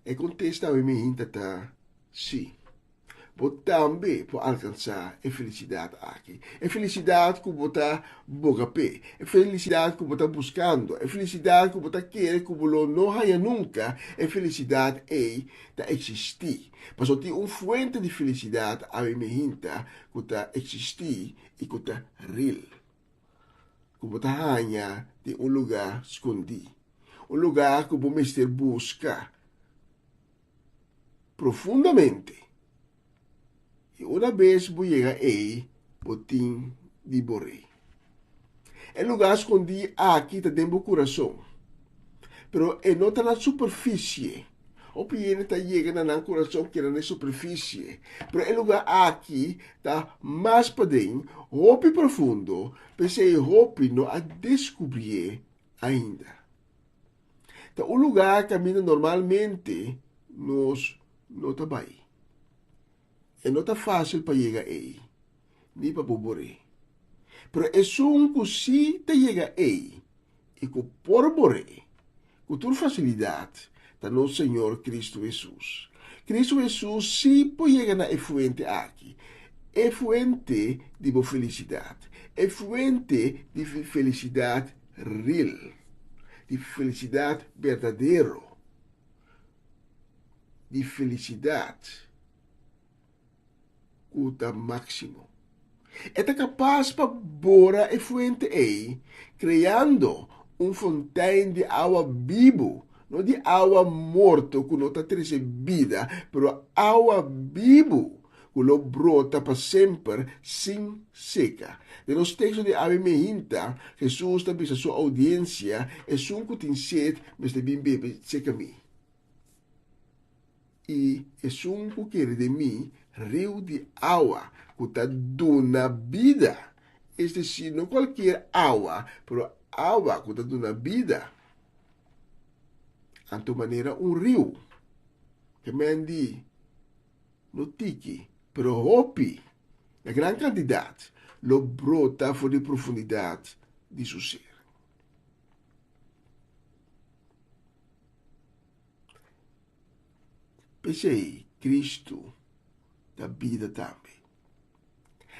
E contesta avimenta tá sim. Mas também pode alcançar a felicidade aqui. A felicidade que você está buscando, a felicidade que você está buscando, a felicidade que você quer que você não haya nunca, a felicidade é de existir. Mas tem uma fonte de felicidade a mim que está existir e que está real. Que você hanya de lugar escondido. Lugar que você busca profundamente. E uma vez você chega aí, você tem de morrer. É lugar escondido aqui está dentro do coração. Pero é não está na superfície. O pieno está chegando no coração que era na superfície. Pero é lugar aqui está mais para dentro, hopi profundo, pensei hopi não a descobrir ainda. Então, o lugar caminha normalmente nós não está bem. E não está fácil para chegar aí, nem para morrer. Pero é só que se está chegar aí, e que por morrer, com toda facilidade, está nosso Senhor Cristo Jesus. Cristo Jesus sim pode chegar na fuente aqui. É fuente de boa felicidade. É fuente de felicidade real. De felicidade verdadeira. De felicidade cuta máximo. É capaz para bora e fuente aí, criando fontaine de água vivo, não de água morto que não está trazendo vida, pero água vivo que lo brota para sempre sem seca. De los textos de avimenta, Jesus também a sua audiência é um que tem sede, mas também bebe seca mim. E é um que quer de mim rio de água que está dando vida. É decir, não qualquer água, mas água que está dando vida. De maneira rio. Que mendi no tiki, pero hopi, na grande quantidade, lo brota for de profundidade de seu ser. Pensei, Cristo da vida também.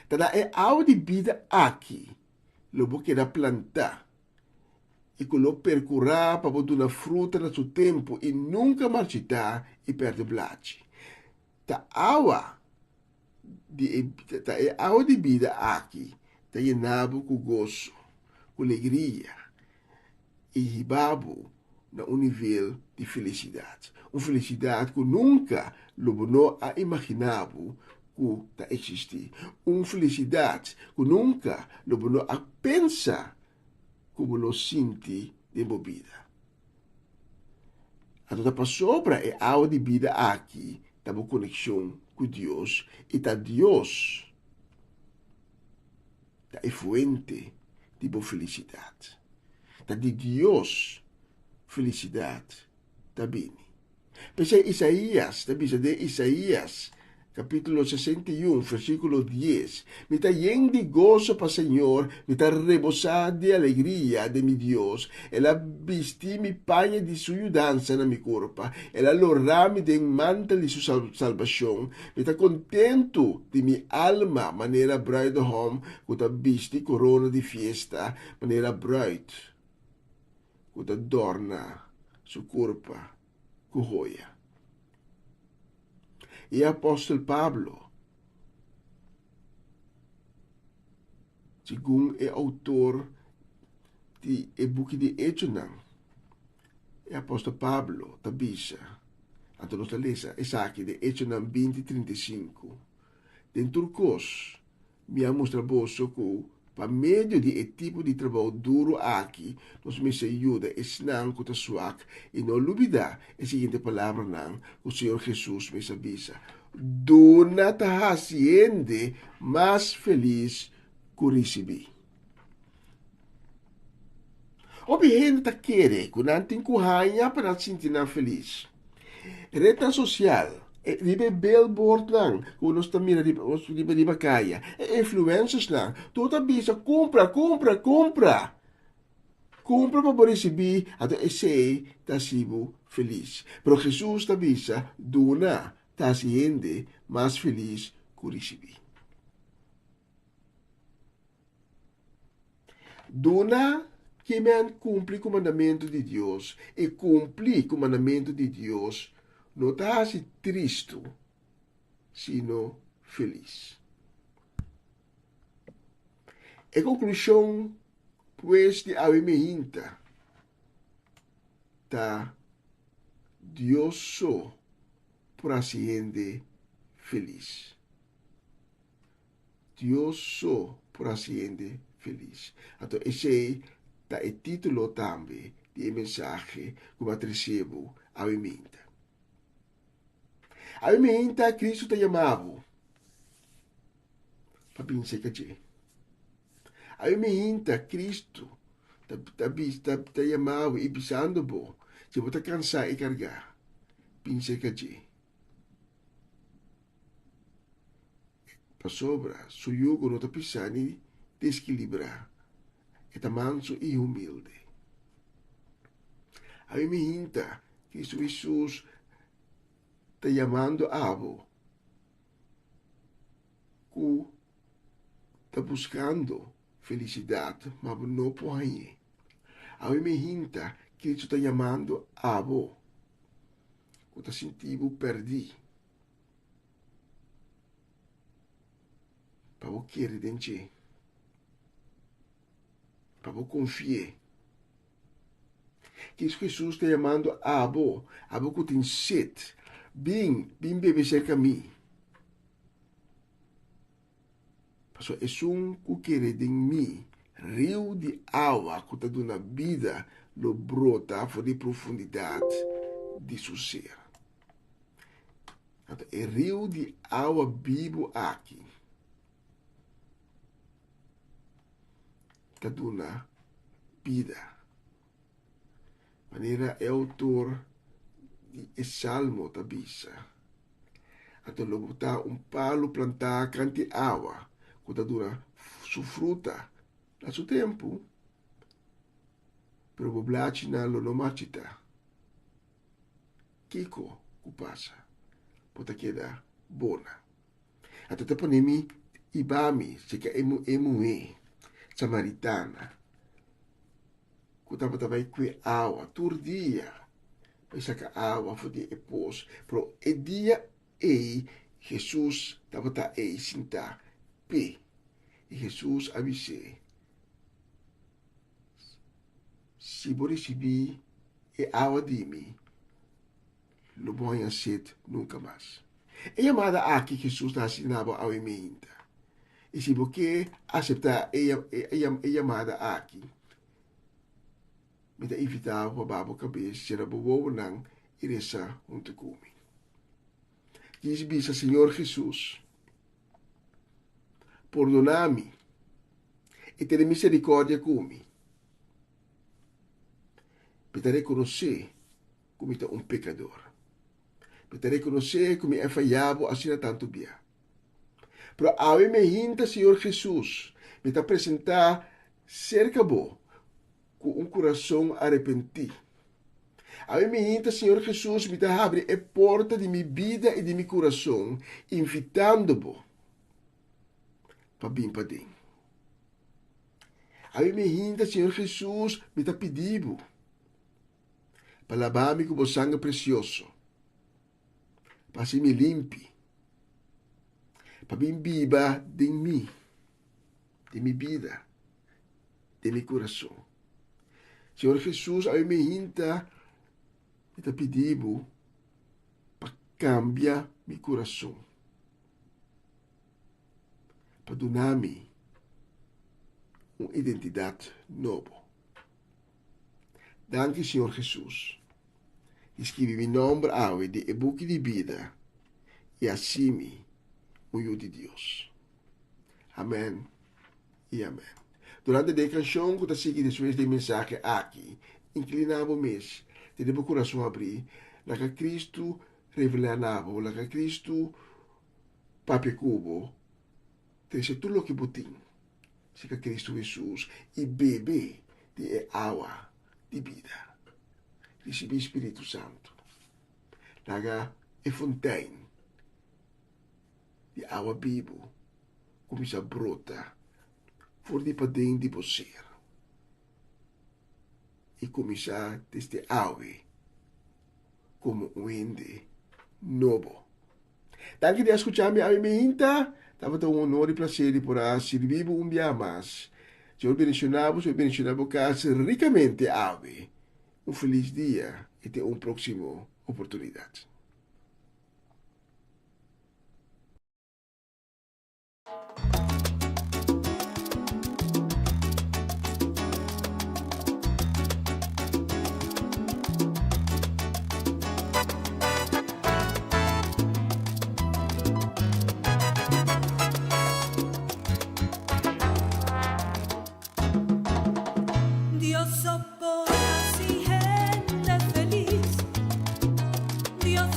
Então, é algo de vida aqui, lo que da plantar, e que lo percurar para botar uma fruta no seu tempo e nunca marchitar e perder blate. Tá água de vida aqui, tá llenado com gozo, com alegria e ribabo na nível de felicidade. Uma felicidade que nunca lo não a imaginava que tá existir. Uma felicidade que nunca não a pensa como lo sente de vida. A toda sobra é a de vida aqui, tá uma conexão com Deus e tá Deus tá é fuente de boa felicidade. Tá de Deus felicidade tá bem. Pensa Isaías, tá bisa de Isaías, capítulo 61, versículo 10. Me está lleno de gozo para Señor, me está rebosado de alegría de mi Dios. Ela vestí mi paña de su ayudanza en mi cuerpo. Ela lorrami de un mantel de su salvación. Me está contento de mi alma, manera bride home, que está vesti corona de fiesta, manera bride, que está adorna su cuerpo com joia. E apóstolo Pablo, segundo é autor de book de Hechos, é apóstolo Pablo, tabisa, então nós lesa, essa aqui de Hechos 20:35. Em turcos, me mostra bolso que para meio de tipo de trabalho duro aqui, nós me ajuda a ensinar com a sua e não olvidar a seguinte palavra não, o Senhor Jesus me avisa. Dona ta haciende mais feliz que recebi. Obviamente ta quere que não tem coragem para se sentir feliz. Reta social. Ribe billboard lang, kung nós também riba kaya, influencers lang, toda bisa, compra para receber, ato esse tá sibo feliz. Pero Jesus tá bisa, duna, tá siende, mais feliz que receber. Duna, que me cumpre o mandamento de Deus, e cumprir o mandamento de Deus, não está assim triste, sino feliz. A conclusão, pues, de Avimehinta, tá Deus só para siendo feliz. Deus só para siendo feliz. Então, esse é o título também de mensagem que eu recebo Avimehinta. A mim ainda Cristo te chamava para pensar que a mim ainda Cristo te chamava e pisando bom, se você cansar e carregar, pensar que para sobra, su yugo não está pisando e desequilibrar, é manso e humilde. A mim ainda Cristo Jesus te chamando abo, que está buscando felicidade, mas não pode. A mim hinta que Cristo está chamando abo, que está sentindo perdido. Para você querer dentro, para você confiar. Que Jesus está chamando abo que tem sede. Bem bebe cerca de mim. Passo é que quer de mim, rio de água que está dando vida, lo brota for de profundidade de seu ser. É rio de água vivo aqui. Está dando vida. Maneira é autor e salmo tabisa. Ato logo tá palo plantar cante água, quando dura su fruta, na su tempo, pero boblachi na lo no machita. Kiko ku pasa, pota queda bona. Ato te ponemi ibami, sika emu samaritana. Kutapa tabay kwe água, turdia. Vai sacar água, foi de epos. Pro e dia Jesus estava tá sinta pe. E Jesus avise. Se você receber e água de mim, não vou sede nunca mais. É chamada aqui Jesus está assinando a emenda. E se você aceitar a chamada aqui, me dá invitar para babo cabeça, será bobo não iresa junto comigo. Diz bisa Senhor Jesus, perdona-me e ter misericórdia comigo. Para reconhecer como é um pecador. Para reconhecer como é falhado assim tanto bem. Pero ao me hinta, Senhor Jesus, me está apresentar cerca bo com coração arrependido. Ao me hinta, Senhor Jesus, me está abre a porta de minha vida e de meu coração, invitando-bo para vir para dentro. Ao me hinta, Senhor Jesus, me está pedindo para lavar-me com o sangue precioso, para ser me limpe, para vir viva de mim, de minha vida, de meu coração. Senhor Jesus, ao me hinta, me está pedindo para cambiar meu coração, para donar-me uma identidade nova. Danke, Senhor Jesus. Escreve meu nome ao de book de vida e assim o de Deus. Amém e amém. Durante a canção, que está seguindo depois da mensagem aqui, inclinava o mês, de o coração abrir, lá que Cristo revelava, lá que Cristo pape cubo, deixa tudo o que botim, se que Cristo Jesus e bebe de água de vida. Recebi Espírito Santo. Lá é fontaine de água viva, começa a brotar, for de para dentro de você. E começar desde água, como um ende novo. Danke de escutar-me a minha inta. Estava tão honor e prazer por servir um dia mais. Senhor bendicionamos casa ricamente ave. Um feliz dia e até uma próxima oportunidade. Dios soporta si gente feliz. Dios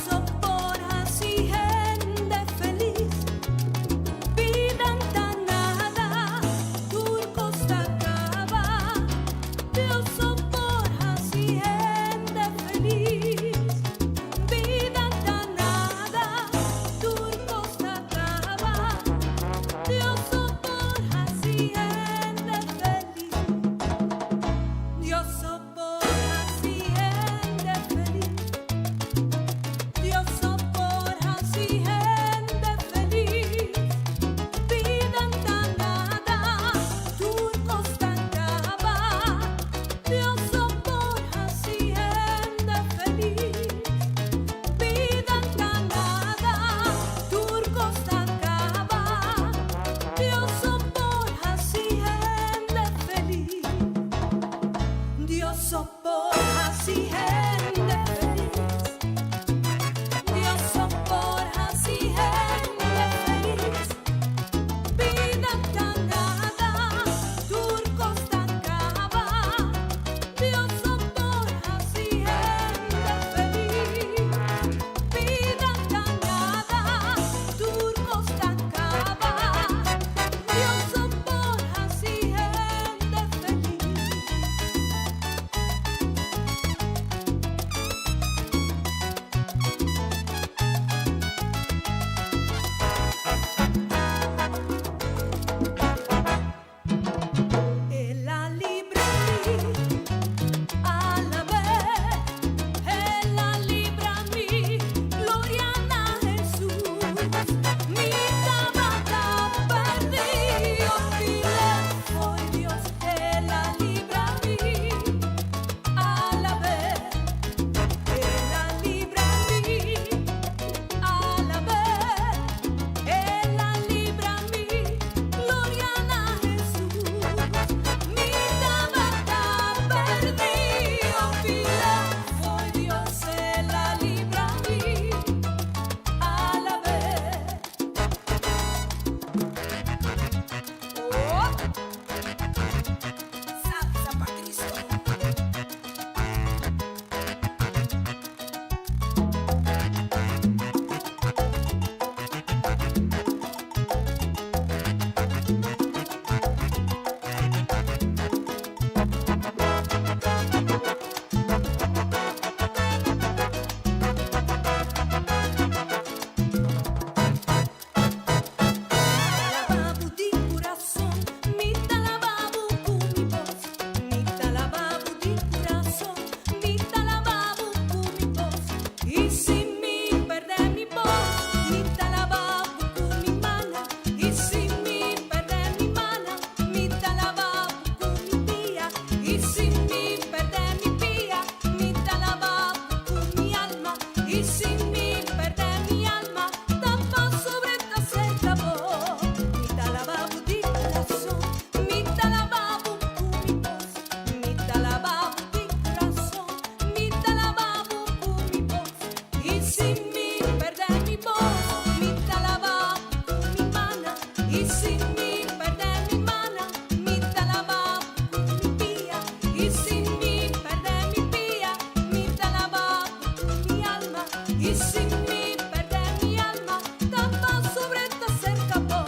Y sin mí perdí mi alma, tan sobre esta se escapó.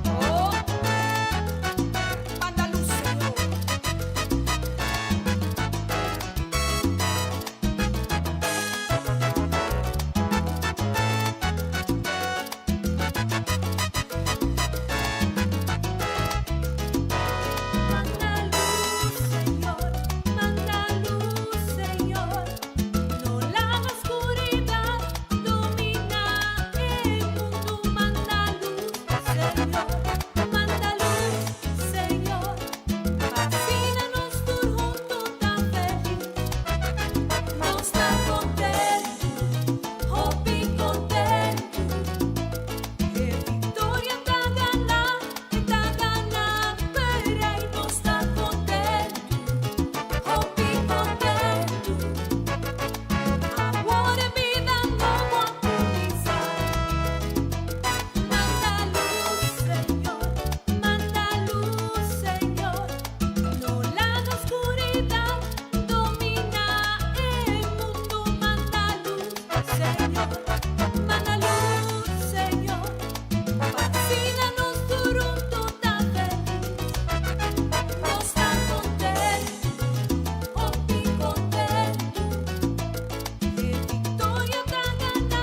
Oh, manda luz, Señor. Manda luz, Señor. No la oscuridad domina el mundo. Manda luz, Señor. Manda luz, Señor. Fascínanos por junto tan feliz. Nos está contento, hopi contento. Que victoria está ganada, pero ahí no está contento, hopi contento. Ahora vida no va a comenzar. Manda luz, Señor. Manda luz, Señor. No la oscuridad domina el mundo. Manda luz, Señor. Manda luz, Señor. Fascínanos por un tan feliz. No está contento, hopi contento. Que victoria está ganada,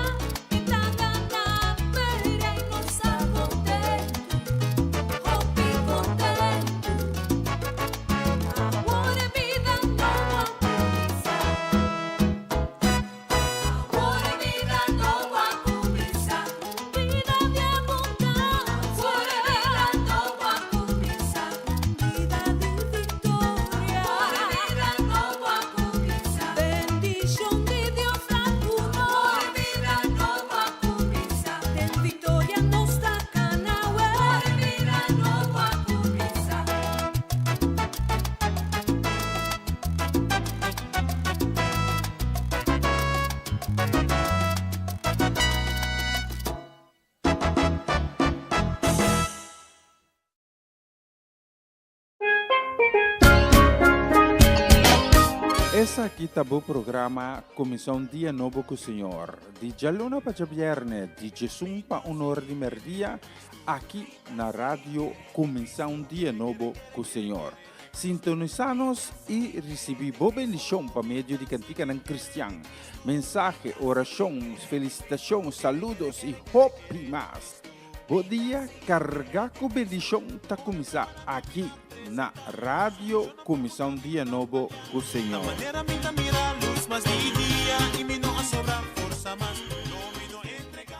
pero ahí no está contento, hopi contento. Ahora vida no va a comenzar. Ahora vida no va a comenzar. Vida de abundancia. Ahora vida no va a comenzar. Vida de victoria. Ahora vida no va a comenzar. Bendición de Dios la tuvo. Ahora vida no va a comenzar. En victoria no está Canaue. Ahora vida no va a comenzar. Essa aqui tá o programa Comissão Dia Novo com o Senhor. De Jalona para Viernes, de Jesus para Honor de Merdia, aqui na rádio Comissão Dia Novo com o Senhor. Sintonizanos e recebi boa bendição para meio de cantiga ng Cristian. Mensagem, oração, felicitação, saludos e hope mais. Bom dia, carga com bendição tá começar aqui na rádio Comissão Dia Novo com o Senhor. Manera minta mira luz más día y mi no sobra fuerza más no me no entregar.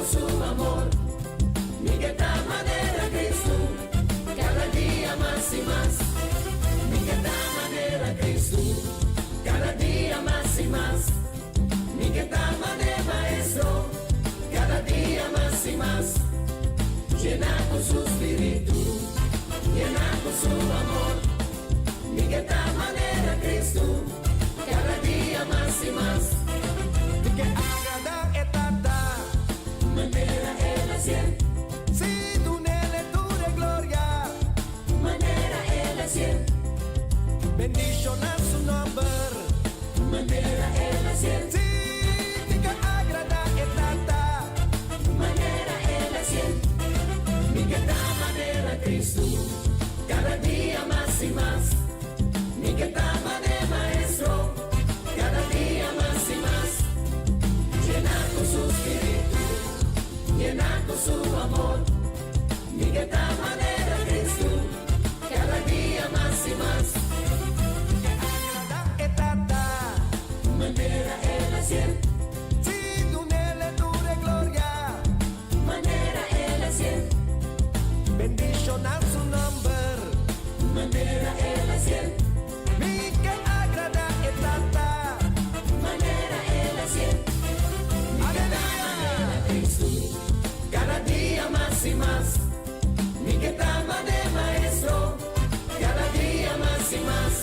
con su amor. Mi que da manera Cristo, cada día más y más. Mi que da manera Cristo, cada día más y más. Mi que da manera Maestro, cada día más y más. Llena con su espíritu, llena con su amor. Mi que da manera Cristo, cada día más y más. Mi que agrada e tanta Manera è la sien, si tu nelle tue gloria. manera è la sien, Bendition a su number. manera è la sien, Si mi que agrada e tanta manera è la sien. Mi que da manera Cristo, cada día más y más. Mi que da manera Maestro, cada día más y más. Llena con su espíritu, llena con su amor. Mi que da manera Cristo, cada día más y más. agrada e tanta Manera è la sien, si tu nelle tue gloria. manera è la sien, Bendition a su number. manera è la sien, Mi que agrada e tanta. manera è la sien. Aleluya. Cristo, cada día más y más. Mi que tama de Maestro, cada día más y más.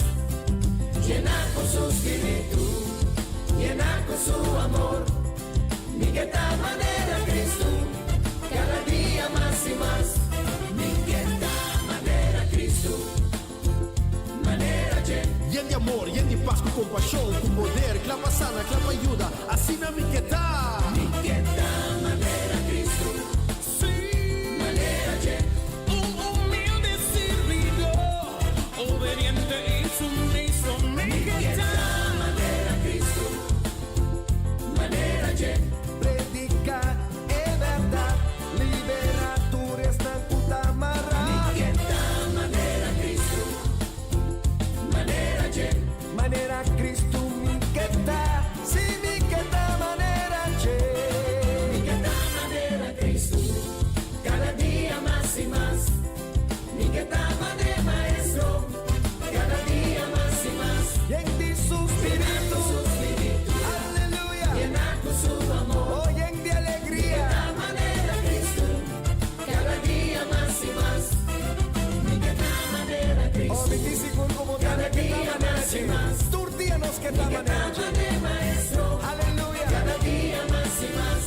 Llena con su espíritu, llena con su amor. Mi que tama de Cristo, cada día más y más. Mi que tama de Cristo, manera llena. Lleno de amor, lleno de paz, con compasión, con poder, clama sana, clama ayuda. Así na mi que está. Mi que tama manera Cristo, manera llena. Un humilde servidor, obediente y sumiso, mi que da Manera Cristo, manera llena. Predica e verdad. Liberatura está en puta amarra. Mi que da manera Cristo, manera llena. Manera Cristo mi que da. Si mi que da manera che. Mi que da manera Cristo, cada día más y más. Mi que da manera Maestro, cada día más y más. Y en ti su Llena con su espíritu. espíritu, Aleluya. llena con su amor. Hoy en de Mi que alegría. da manera Cristo, cada día más y más. Mi que da manera Oh, Cristo, mi físico como cada que da día manera más y che. más. Turtíanos que da Mi que da manera che. manera Maestro, Aleluya. cada día más y más.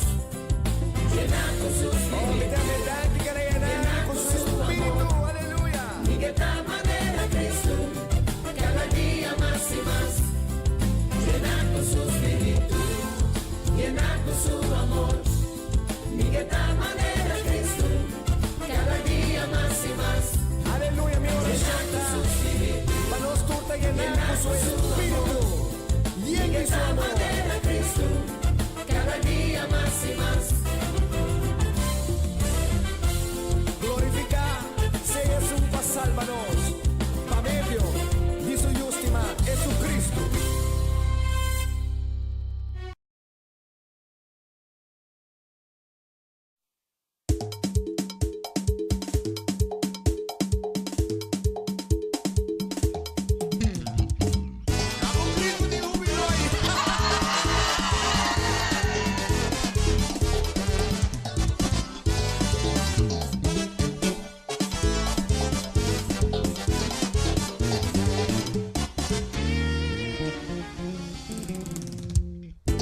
Llena con su Oh, mi espíritu, te que quiere llenar con su espíritu. Aleluya. mi que da manera Cristo, cada día más y más. Llena con su espíritu, llena con su amor. Mi que da manera Cristo, cada día más y más. Aleluya, mi Llena con su oración. espíritu, Para nos turta llenar con su espíritu. Y mi en que su da amor. manera Cristo, cada día más y más. Glorificar, se Jesús pa sálvanos. Pa medio, de su última, Jesucristo. Dame un grito de júbilo ahí.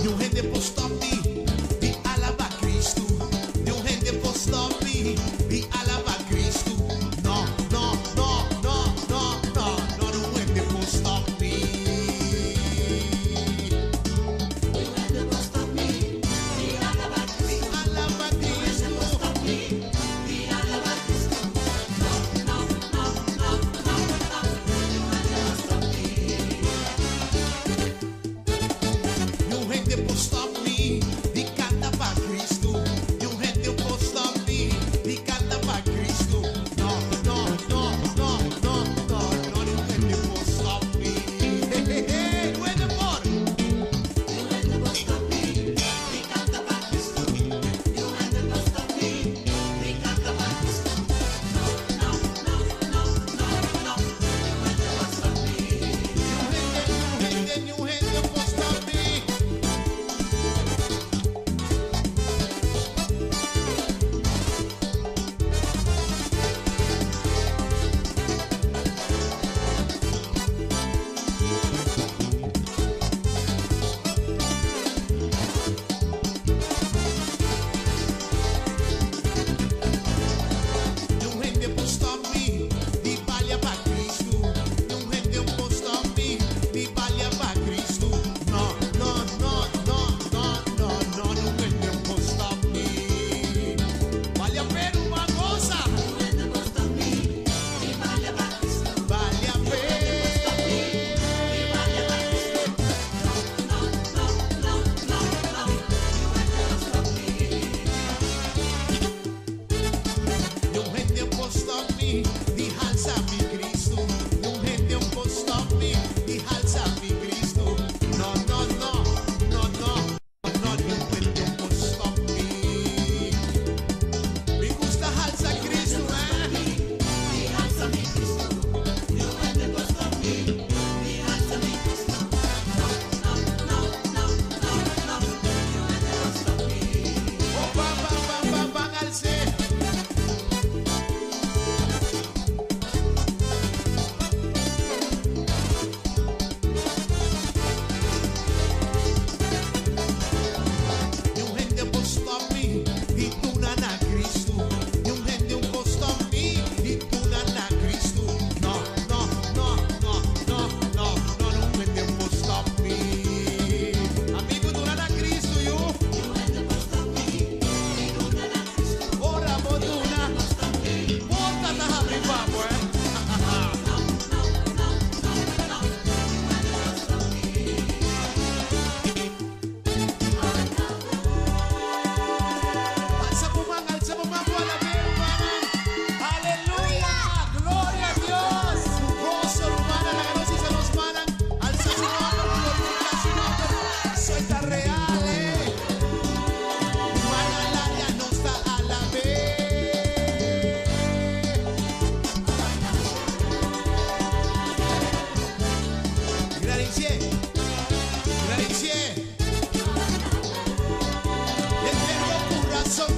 Não rende por stop de alabar Cristo. Não rende por stop de alabar Cristo. Não, não, não, não, não, não, não, não rende por stop. Alabar Cristo. Não rende por stop de cantar para Cristo. Não rende por stop de cantar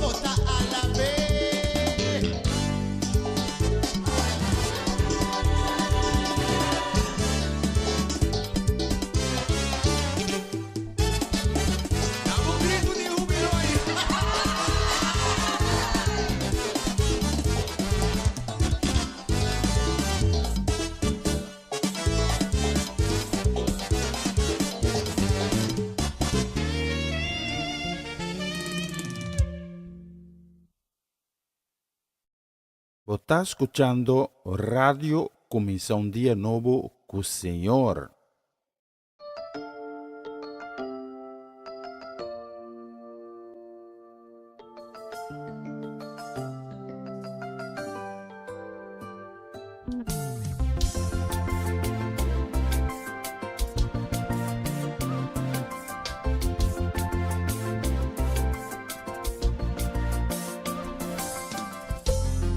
bota a la vez. Damos un grito de júbilo ahí. Você está escuchando Radio Começa um Dia Novo com o Senhor.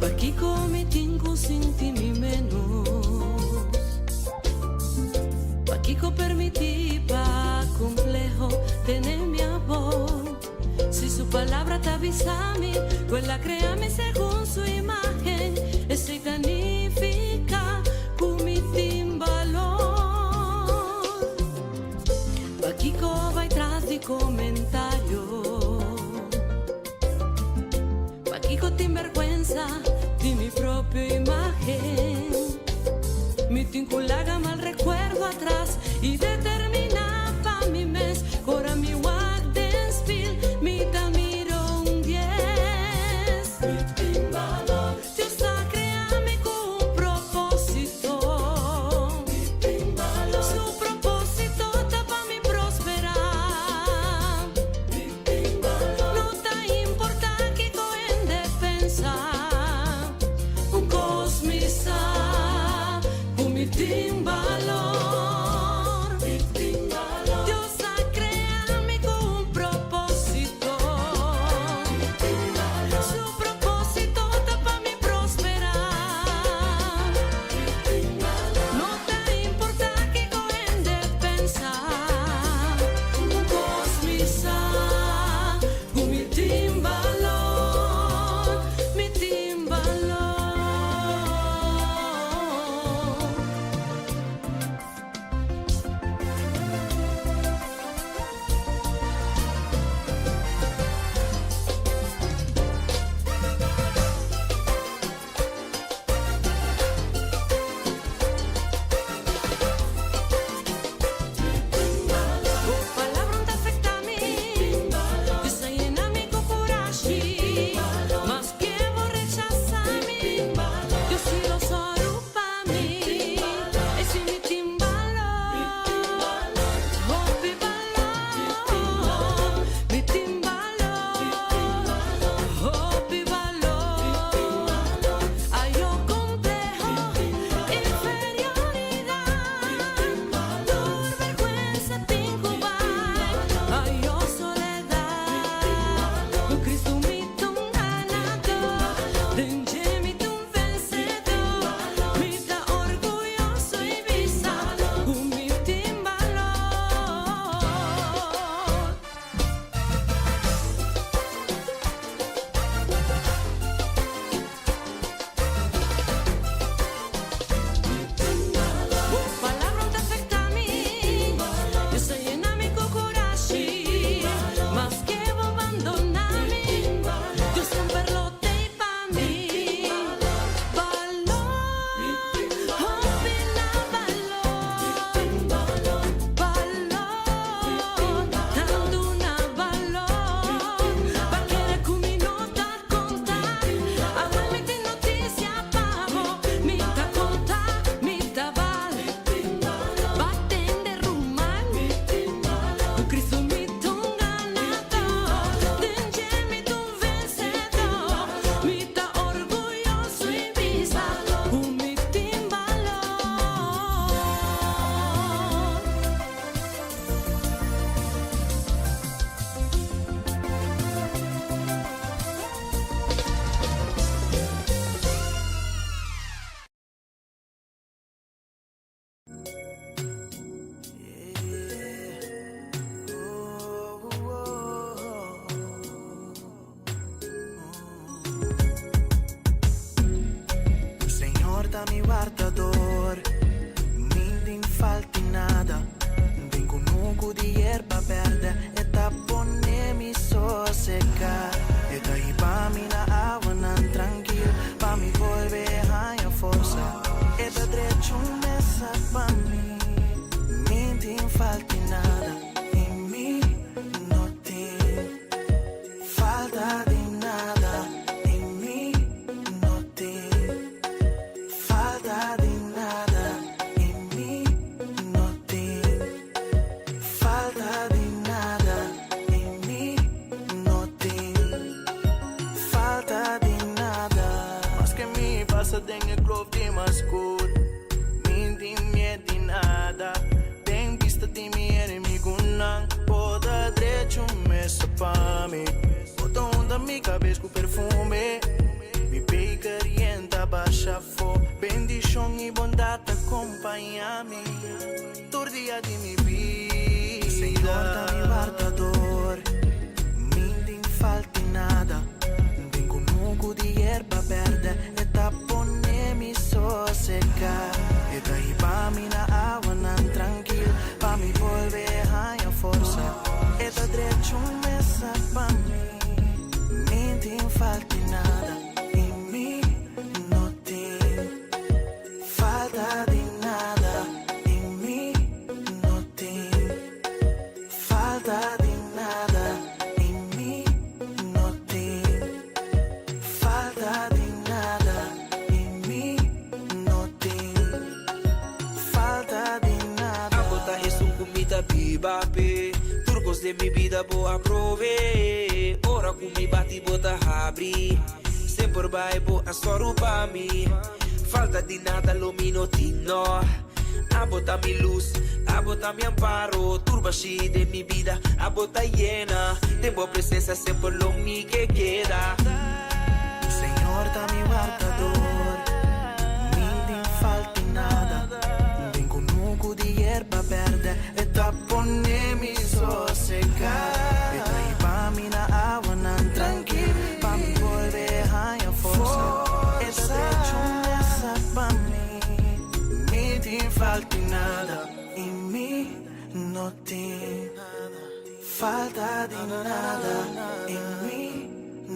Aquí cometí sentimi menos. Aquí permití pa complejo tener mi amor. Si su palabra te avisa a mí, quella créame según su imagen. E se significa comiti en valor. Aquí vai tras di comentario. Aquí con vergüenza di mi propia imagen. Mi tinculaga mal recuerdo atrás y determinaba mi mes. Cora mi walk dance feel, mi tamiro un 10. Mi timbalo, Dios créame con un propósito. Mi timbalo, su propósito está pa' mi prosperar. Mi timbalo, no te importa que coen defensa. Un cosmisa, con mi timbalor. Dios créame con un propósito. Su propósito está pa' mi prosperar. No te importa que coen defensa. Un cosmisa, con mi timbalor. Mi timbalor. libertador. Mi din falti nada. Vengo nuco di erba verde e tapponemi sossecar. E daí pa mi na água nan tranquilo, pa mi volver a força. E da derecho mesa pa mi. Mi din falti nada. E mi no tin falta di nada. E mi no tin falta di nada. E mi no tin falta di nada. E mi no tin falta di nada. Mas que mi passa den eu grove de mascot. Mi din mie di nada. Den vista di mi inimigo não pode direito messa pa mi. Bota onda mi cabeça com perfume. Mi peica rienta baixa fo. Bendição e bondade acompanha-me. Todo dia de mi vida. Senhor da mi libertador. Mi din falti nada. Vengo nuco di erba verde e tapponemi sossecar. E daí pa mi na água nan tranquilo, pa mi volver a força. E da derecho mesa pa mi. Mi din falti nada. E mi no tin falta di nada. E mi no tin falta di nada. E mi no tin falta di nada. E mi no tin falta di nada. Bota isso comida biba pe. Turcos de mi vida boa prove. Ora com mi bati bota abri. Sempre vai boa soro pa mi. Falta di nada lo minutino. A bota mi luz, a bota mi amparo. Turba cheia de mi vida, a bota llena. De boa presença sempre lo mi que queda. Senhor da mi libertador. Mi din falti nada. Vengo nuco di erba verde e tapponemi sossecar. E daí pa mi na água nan tranquilo, pa mi volver a força. E da derecho mesa pa mi. Mi din falti nada. E mi no tin falta di nada. E mi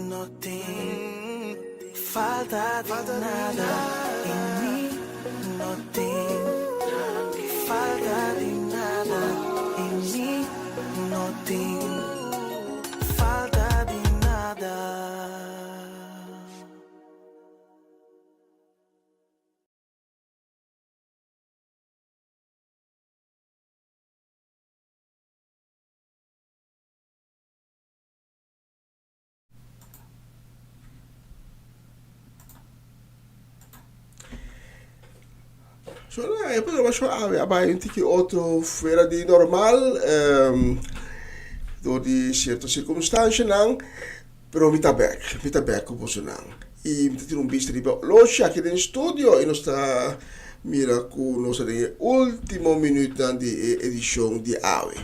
no tin falta di nada. E mi no tin falta di nada. E mi no tin falta di nada. Sono abbiamo que outro fora de normal, door die certe circunstância não, pero me tá back com você não. E me tem bicho de loja aqui no estúdio e nós está mira com nossa último minuto de edição de AWE.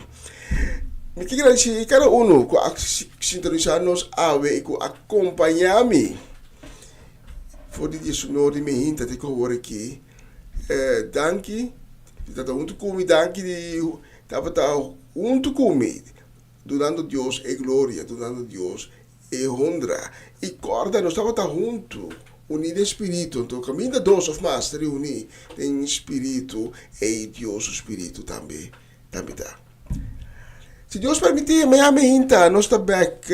Me quero agradecer cada um que sintonizar-nos AWE e que acompanhar-me. Voor dit sonor die me hinta te horen aqui. Danke, dat junto comigo, danke de estava junto comigo, dando Deus e glória, dando Deus e honra. E corda nós estava junto, unido em espírito, então caminho da dois of mais, reunir em espírito e Deus o espírito também tá. Se Deus permitir, amanhã me hinta, nós está back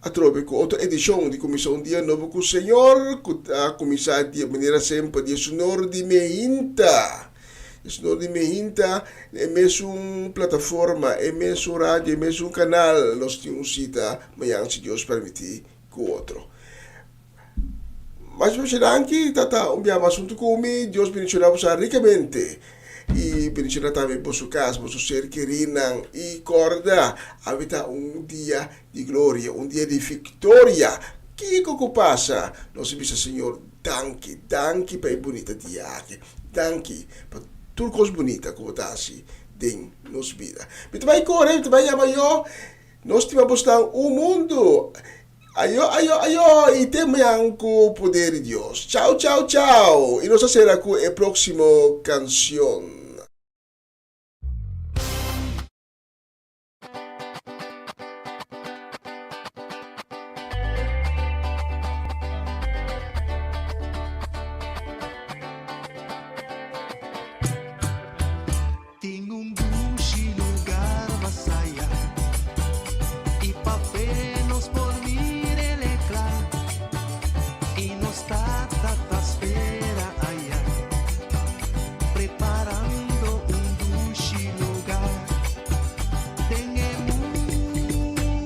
a trobe com outra edição de Comissão Dia Novo com o Senhor, a começar de maneira sempre de sonor de Mehinta. Sonor de Mehinta é mesmo uma plataforma, é mesmo rádio, é mesmo um canal. Nós temos cita, amanhã, se Deus permitir, com outro. Mas você aqui, tata, dia assunto comigo, Deus bendicionar você ricamente. E bendicionar também por sua casa, por seu ser querido, e corda, habitar dia de glória, dia de vitória. Que passa? Nós vimos, Senhor, danke para a bonita dia, danke para tudo coisa bonita que você assim em nossa vida. Mas vai correr, vai amanhã, nós temos o mundo. Ayo, e temem com o poder de Deus. Tchau, tchau, tchau. E nós será com a próxima canção. Tengo un dulce lugar más allá y papenos por mirar el eclán y no está tanta espera allá preparando un dulce lugar. Tengo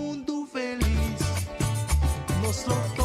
mundo feliz, nos lo